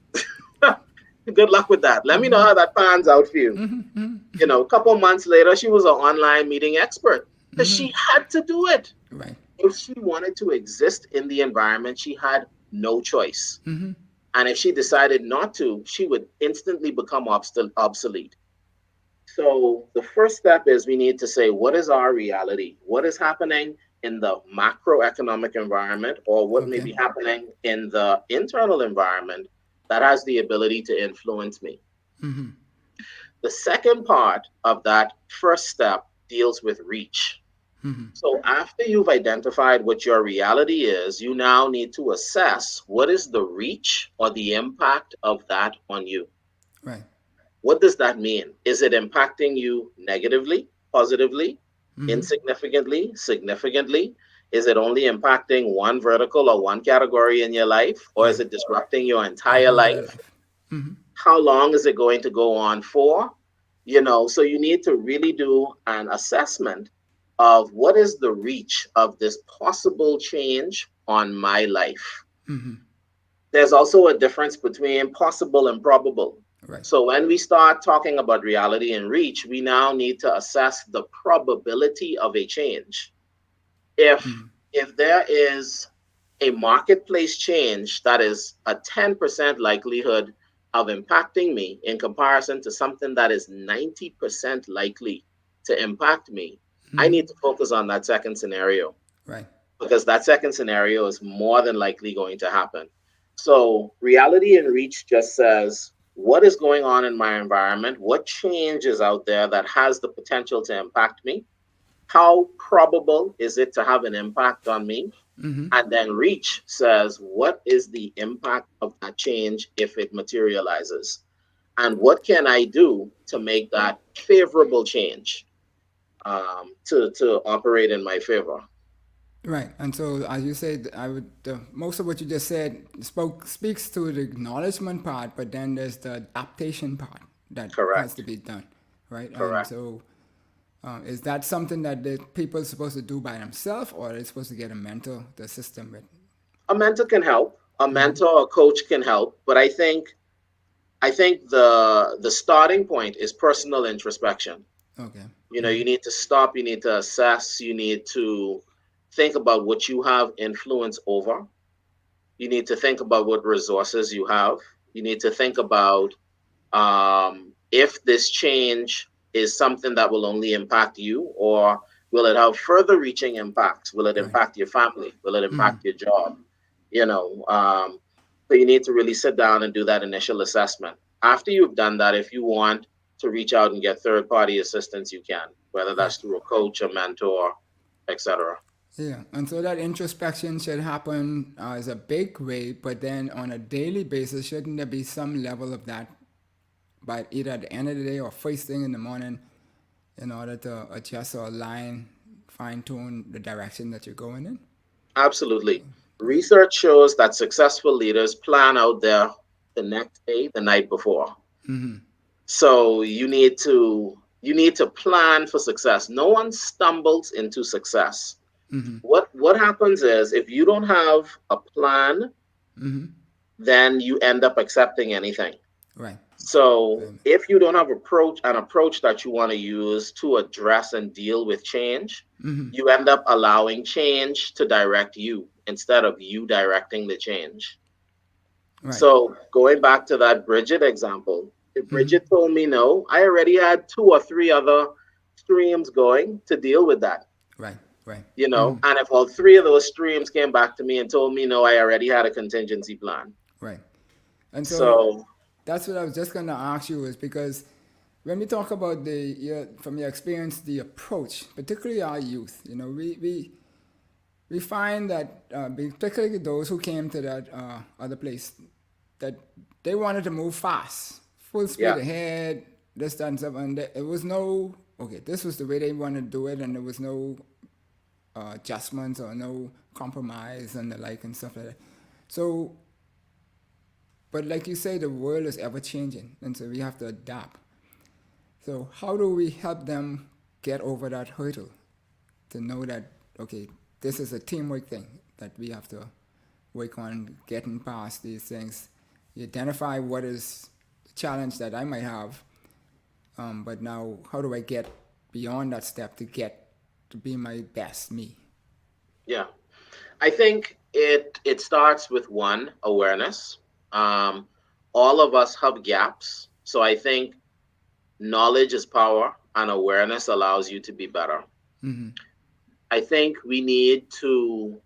Good luck with that. Let me know how that pans out for you. A couple months later, she was an online meeting expert because she had to do it. Right. If she wanted to exist in the environment, she had no choice. And if she decided not to, she would instantly become obsolete. So the first step is we need to say, what is our reality? What is happening in the macroeconomic environment, or what may be happening in the internal environment that has the ability to influence me? The second part of that first step deals with reach. So after you've identified what your reality is, you now need to assess what is the reach or the impact of that on you. Right. What does that mean? Is it impacting you negatively, positively, insignificantly, significantly? Is it only impacting one vertical or one category in your life, or is it disrupting your entire life? How long is it going to go on for? So you need to really do an assessment of what is the reach of this possible change on my life. There's also a difference between possible and probable. Right. So when we start talking about reality and reach, we now need to assess the probability of a change. If there is a marketplace change that is a 10% likelihood of impacting me in comparison to something that is 90% likely to impact me, I need to focus on that second scenario. Right. Because that second scenario is more than likely going to happen. So reality and reach just says, what is going on in my environment? What change is out there that has the potential to impact me? How probable is it to have an impact on me? And then reach says, what is the impact of that change if it materializes? And what can I do to make that favorable change to operate in my favor? Right. And so, as you said, most of what you just said speaks to the acknowledgement part, but then there's the adaptation part that has to be done. Right. Correct. And so, is that something that the people are supposed to do by themselves, or are they supposed to get a mentor to assist them with? A mentor can help. A mentor or coach can help. But I think the starting point is personal introspection. Okay. You need to stop. You need to assess. You need to think about what you have influence over. You need to think about what resources you have. You need to think about if this change is something that will only impact you, or will it have further reaching impacts? Will it impact your family? Will it impact your job? So you need to really sit down and do that initial assessment. After you've done that, if you want to reach out and get third-party assistance, you can, whether that's through a coach, a mentor, etc. Yeah, and so that introspection should happen as a big way, but then on a daily basis, shouldn't there be some level of that by either at the end of the day or first thing in the morning in order to adjust or align, fine-tune the direction that you're going in? Absolutely. Research shows that successful leaders plan out the next day, the night before. So you need to plan for success. No one stumbles into success. What happens is, if you don't have a plan, then you end up accepting anything. Right. So if you don't have an approach that you want to use to address and deal with change, you end up allowing change to direct you instead of you directing the change. Right. So going back to that Bridget example, if Bridget told me no, I already had 2 or 3 other streams going to deal with that. Right. Right. You know, and if all three of those streams came back to me and told me, no, I already had a contingency plan. Right. And so So, that's what I was just going to ask you, is because when we talk about from your experience, the approach, particularly our youth, you know, we find that, particularly those who came to that other place, that they wanted to move fast, full speed yeah, ahead, this, that, and stuff. And it was no, okay, this was the way they wanted to do it, and there was no adjustments or no compromise and the like and stuff like that. So, but like you say, the world is ever changing, and so we have to adapt. So how do we help them get over that hurdle to know that, okay, this is a teamwork thing that we have to work on getting past these things. You identify what is the challenge that I might have, but now how do I get beyond that step to get to be my best me? yeah. I think it starts with one, awareness. All of us have gaps. So I think knowledge is power and awareness allows you to be better. I think we need to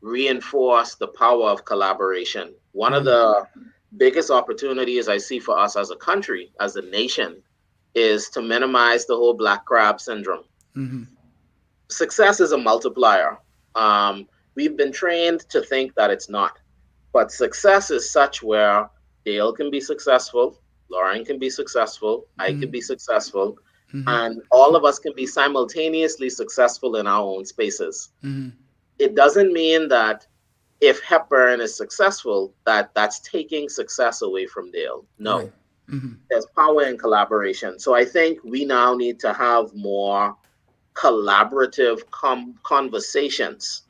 reinforce the power of collaboration. One of the biggest opportunities I see for us as a country, as a nation, is to minimize the whole black crab syndrome. Success is a multiplier. We've been trained to think that it's not. But success is such where Dale can be successful, Lauren can be successful, I can be successful, and all of us can be simultaneously successful in our own spaces. It doesn't mean that if Hepburn is successful, that's taking success away from Dale. No. Right. There's power in collaboration. So I think we now need to have more collaborative conversations.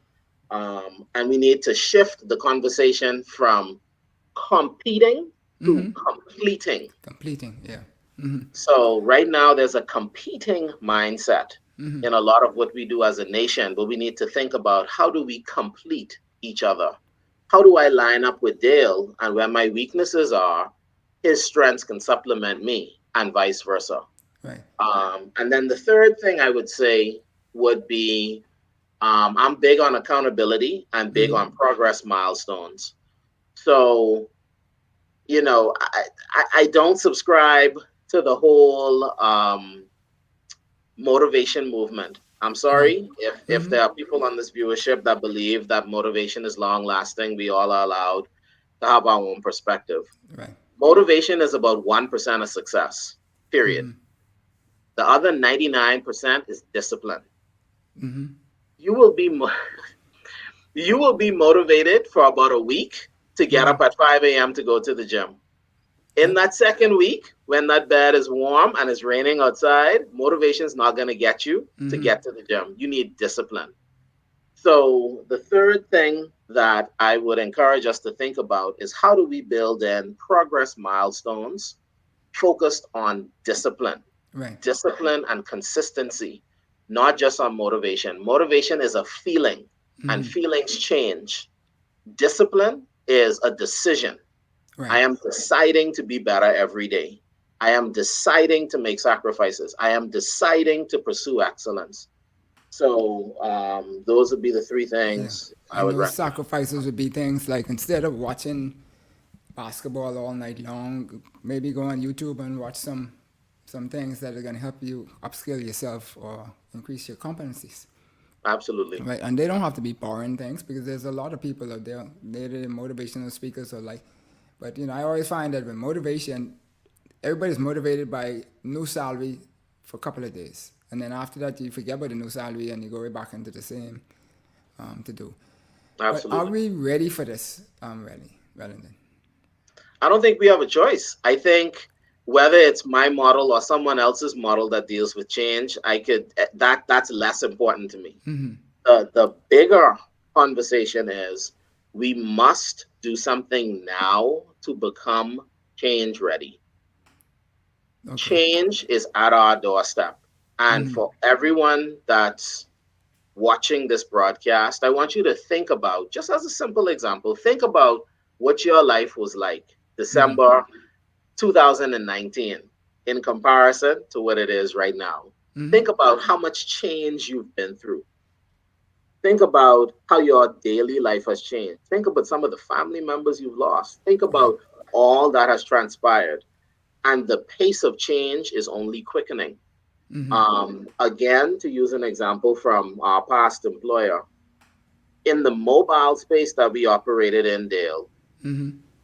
And we need to shift the conversation from competing to completing. Completing, yeah. So right now there's a competing mindset in a lot of what we do as a nation, but we need to think about how do we complete each other? How do I line up with Dale, and where my weaknesses are, his strengths can supplement me, and vice versa. Right. And then the third thing I would say would be, I'm big on accountability. I'm big on progress milestones. So, you know, I don't subscribe to the whole motivation movement. I'm sorry if there are people on this viewership that believe that motivation is long lasting. We all are allowed to have our own perspective. Right. Motivation is about 1% of success, period. The other 99% is discipline. You will be motivated for about a week to get up at 5 a.m. to go to the gym. In that second week, when that bed is warm and it's raining outside, motivation is not going to get you to get to the gym. You need discipline. So the third thing that I would encourage us to think about is how do we build in progress milestones focused on discipline, discipline and consistency, not just on motivation. Motivation is a feeling and feelings change. Discipline is a decision. Right. I am deciding to be better every day. I am deciding to make sacrifices. I am deciding to pursue excellence. So those would be the three things I would recommend. Sacrifices would be things like, instead of watching basketball all night long, maybe go on YouTube and watch some things that are going to help you upskill yourself or increase your competencies. Absolutely. Right, and they don't have to be boring things, because there's a lot of people out there, they're the motivational speakers or like, but you know, I always find that with motivation, everybody's motivated by new salary for a couple of days. And then after that, you forget about the new salary and you go right back into the same to do. Absolutely. But are we ready for this, Wellington? I don't think we have a choice. I think whether it's my model or someone else's model that deals with change, that's less important to me. The bigger conversation is we must do something now to become change ready. Okay. Change is at our doorstep. And for everyone that's watching this broadcast, I want you to think about, just as a simple example, think about what your life was like December 2019 in comparison to what it is right now. Think about how much change you've been through. Think about how your daily life has changed. Think about some of the family members you've lost. Think Right. about all that has transpired. And the pace of change is only quickening. Again, to use an example from our past employer, in the mobile space that we operated in, Dale,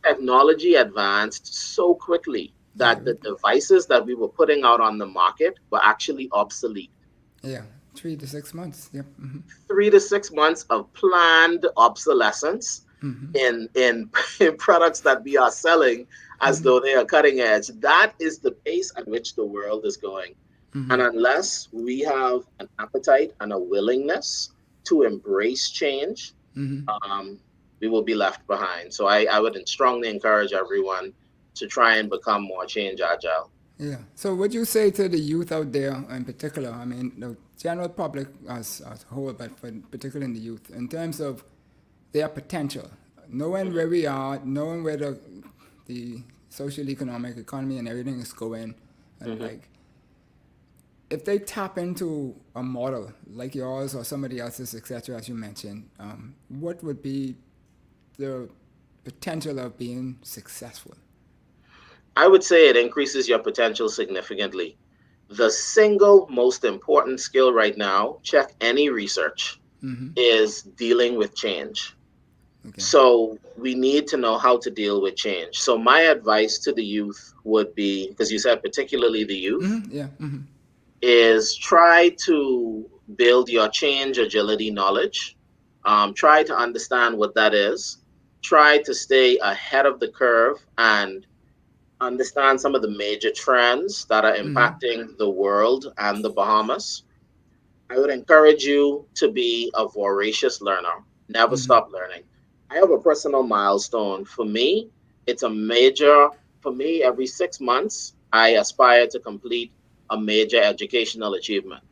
technology advanced so quickly Yeah. that the devices that we were putting out on the market were actually obsolete. Yeah. 3 to 6 months. Yep. 3 to 6 months of planned obsolescence in in products that we are selling as though they are cutting edge. That is the pace at which the world is going. And unless we have an appetite and a willingness to embrace change, um, we will be left behind. So I would strongly encourage everyone to try and become more change agile. Yeah. So, what you say to the youth out there in particular? I mean, the general public as a whole, but for particularly in the youth, in terms of their potential, knowing where we are, knowing where the social, economic, economy, and everything is going, and like if they tap into a model like yours or somebody else's, etc., as you mentioned, what would be the potential of being successful? I would say it increases your potential significantly. The single most important skill right now, check any research, is dealing with change. Okay. So we need to know how to deal with change. So my advice to the youth would be, because you said particularly the youth, Yeah. is try to build your change agility knowledge. Try to understand what that is. Try to stay ahead of the curve and understand some of the major trends that are impacting the world and the Bahamas. I would encourage you to be a voracious learner. Never stop learning. I have a personal milestone. For me, it's a major, for me, every 6 months, I aspire to complete a major educational achievement.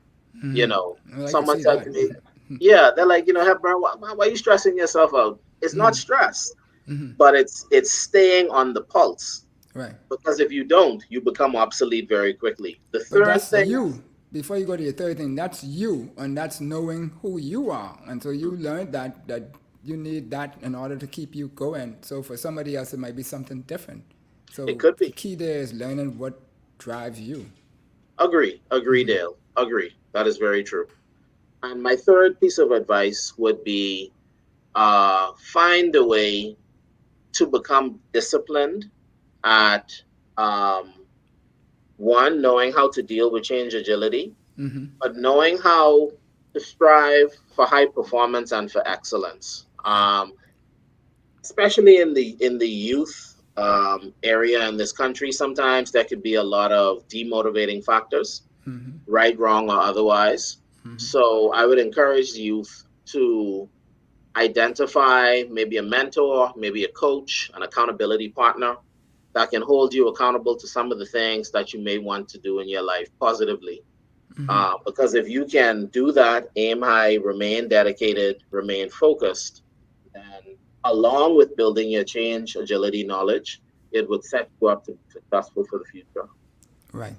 You know, Well, I could someone see said that. to me, yeah, they're like, Hepburn, why are you stressing yourself out? It's not stress, but it's staying on the pulse. Right. Because if you don't, you become obsolete very quickly. The But third that's thing, you. Before you go to your third thing, that's you, and that's knowing who you are. And so you learned that you need that in order to keep you going. So for somebody else, it might be something different. it So could the be. key there is learning what drives you. Agree, Dale. Agree. That is very true. And my third piece of advice would be find a way to become disciplined at um, one, knowing how to deal with change agility, but knowing how to strive for high performance and for excellence. Especially in the youth area in this country, sometimes there could be a lot of demotivating factors, right, wrong, or otherwise. So I would encourage youth to identify maybe a mentor, maybe a coach, an accountability partner that can hold you accountable to some of the things that you may want to do in your life positively. Because if you can do that, aim high, remain dedicated, remain focused, then along with building your change agility knowledge, it would set you up to be successful for the future. Right.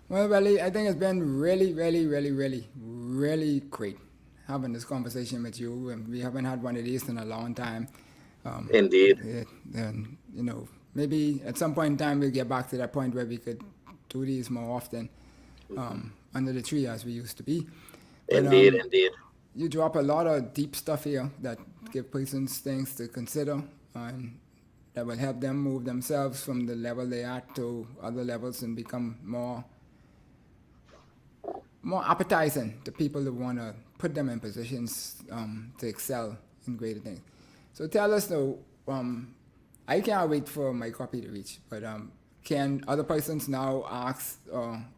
Well, Welly, I think it's been really, really, really, really, really great having this conversation with you. And we haven't had one of these in a long time. Indeed. And, maybe at some point in time we'll get back to that point where we could do these more often under the tree as we used to be. But Indeed. you drop a lot of deep stuff here that give persons things to consider and that will help them move themselves from the level they are to other levels and become more appetizing to people who want to put them in positions to excel in greater things. So tell us though, I can't wait for my copy to reach, but can other persons now ask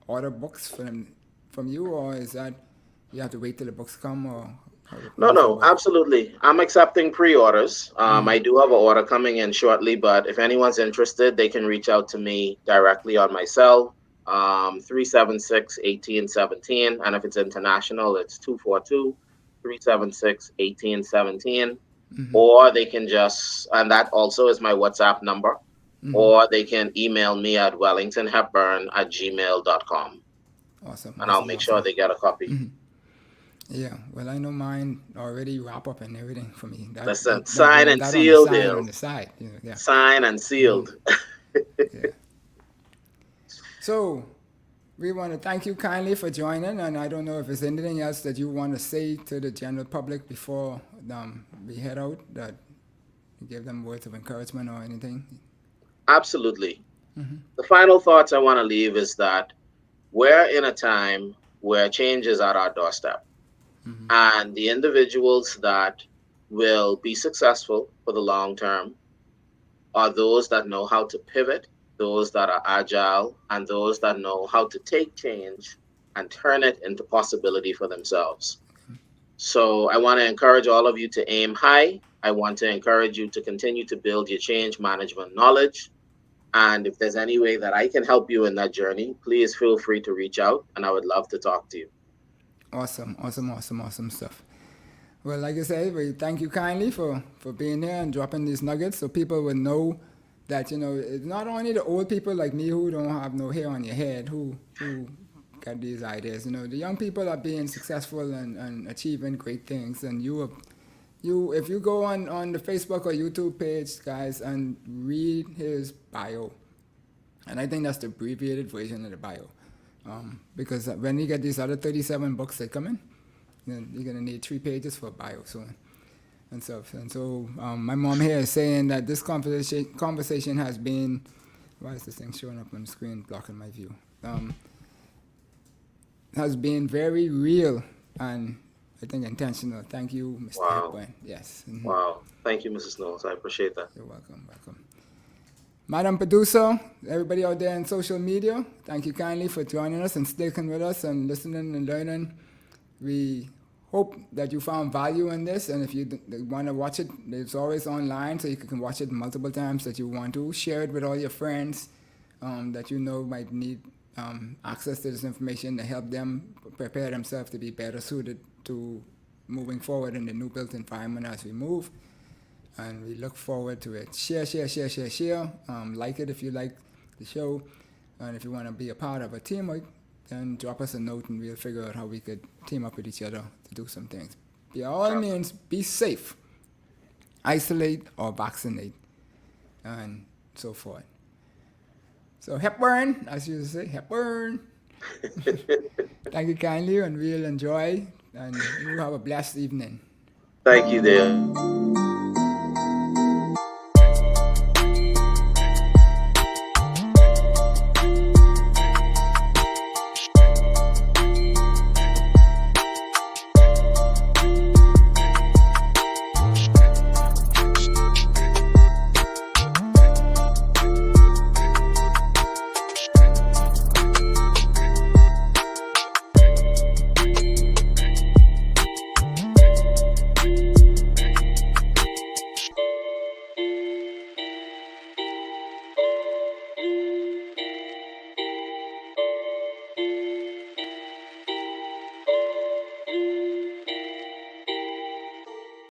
order books from you, or is that you have to wait till the books come, or No, absolutely. I'm accepting pre-orders. I do have an order coming in shortly, but if anyone's interested, they can reach out to me directly on my cell, 376-1817. And if it's international, it's 242-376-1817. Or they can just, and that also is my WhatsApp number, or they can email me at wellingtonhepburn@gmail.com. Awesome. And I'll make sure they get a copy. Yeah, well, I know mine already wrap up and everything for me. Listen, sign and that sealed, on the side, Dale. on the side. You know, yeah, Signed and sealed. yeah. So we want to thank you kindly for joining, and I don't know if there's anything else that you want to say to the general public before we head out, that you give them words of encouragement or anything. Absolutely. The final thoughts I want to leave is that we're in a time where change is at our doorstep. And the individuals that will be successful for the long term are those that know how to pivot, those that are agile, and those that know how to take change and turn it into possibility for themselves. So I want to encourage all of you to aim high. I want to encourage you to continue to build your change management knowledge. And if there's any way that I can help you in that journey, please feel free to reach out, and I would love to talk to you. Awesome stuff. Well, like I said, we thank you kindly for being here and dropping these nuggets so people will know that, it's not only the old people like me who don't have no hair on your head who got these ideas. The young people are being successful and achieving great things. And if you go on the Facebook or YouTube page, guys, and read his bio, and I think that's the abbreviated version of the bio, because when you get these other 37 books that come in, then you're gonna need 3 pages for a bio soon, and stuff. And so my mom here is saying that this conversation has been, why is this thing showing up on the screen blocking my view? Has been very real and I think intentional. Thank you, Mr. Hepburn. Yes. Wow. Thank you, Mrs. Knowles. I appreciate that. You're welcome. Madam Producer, everybody out there in social media, thank you kindly for joining us and sticking with us and listening and learning. We hope that you found value in this, and if you want to watch it, it's always online, so you can watch it multiple times that you want to. Share it with all your friends that you know might need access to this information to help them prepare themselves to be better suited to moving forward in the new built environment as we move. And we look forward to it. Share. Like it if you like the show. And if you want to be a part of a team, then drop us a note and we'll figure out how we could team up with each other to do some things. By all means, be safe. Isolate or vaccinate. And so forth. So Hepburn, as you say, Hepburn. Thank you kindly, and we'll enjoy. And you have a blessed evening. Thank you, Dale.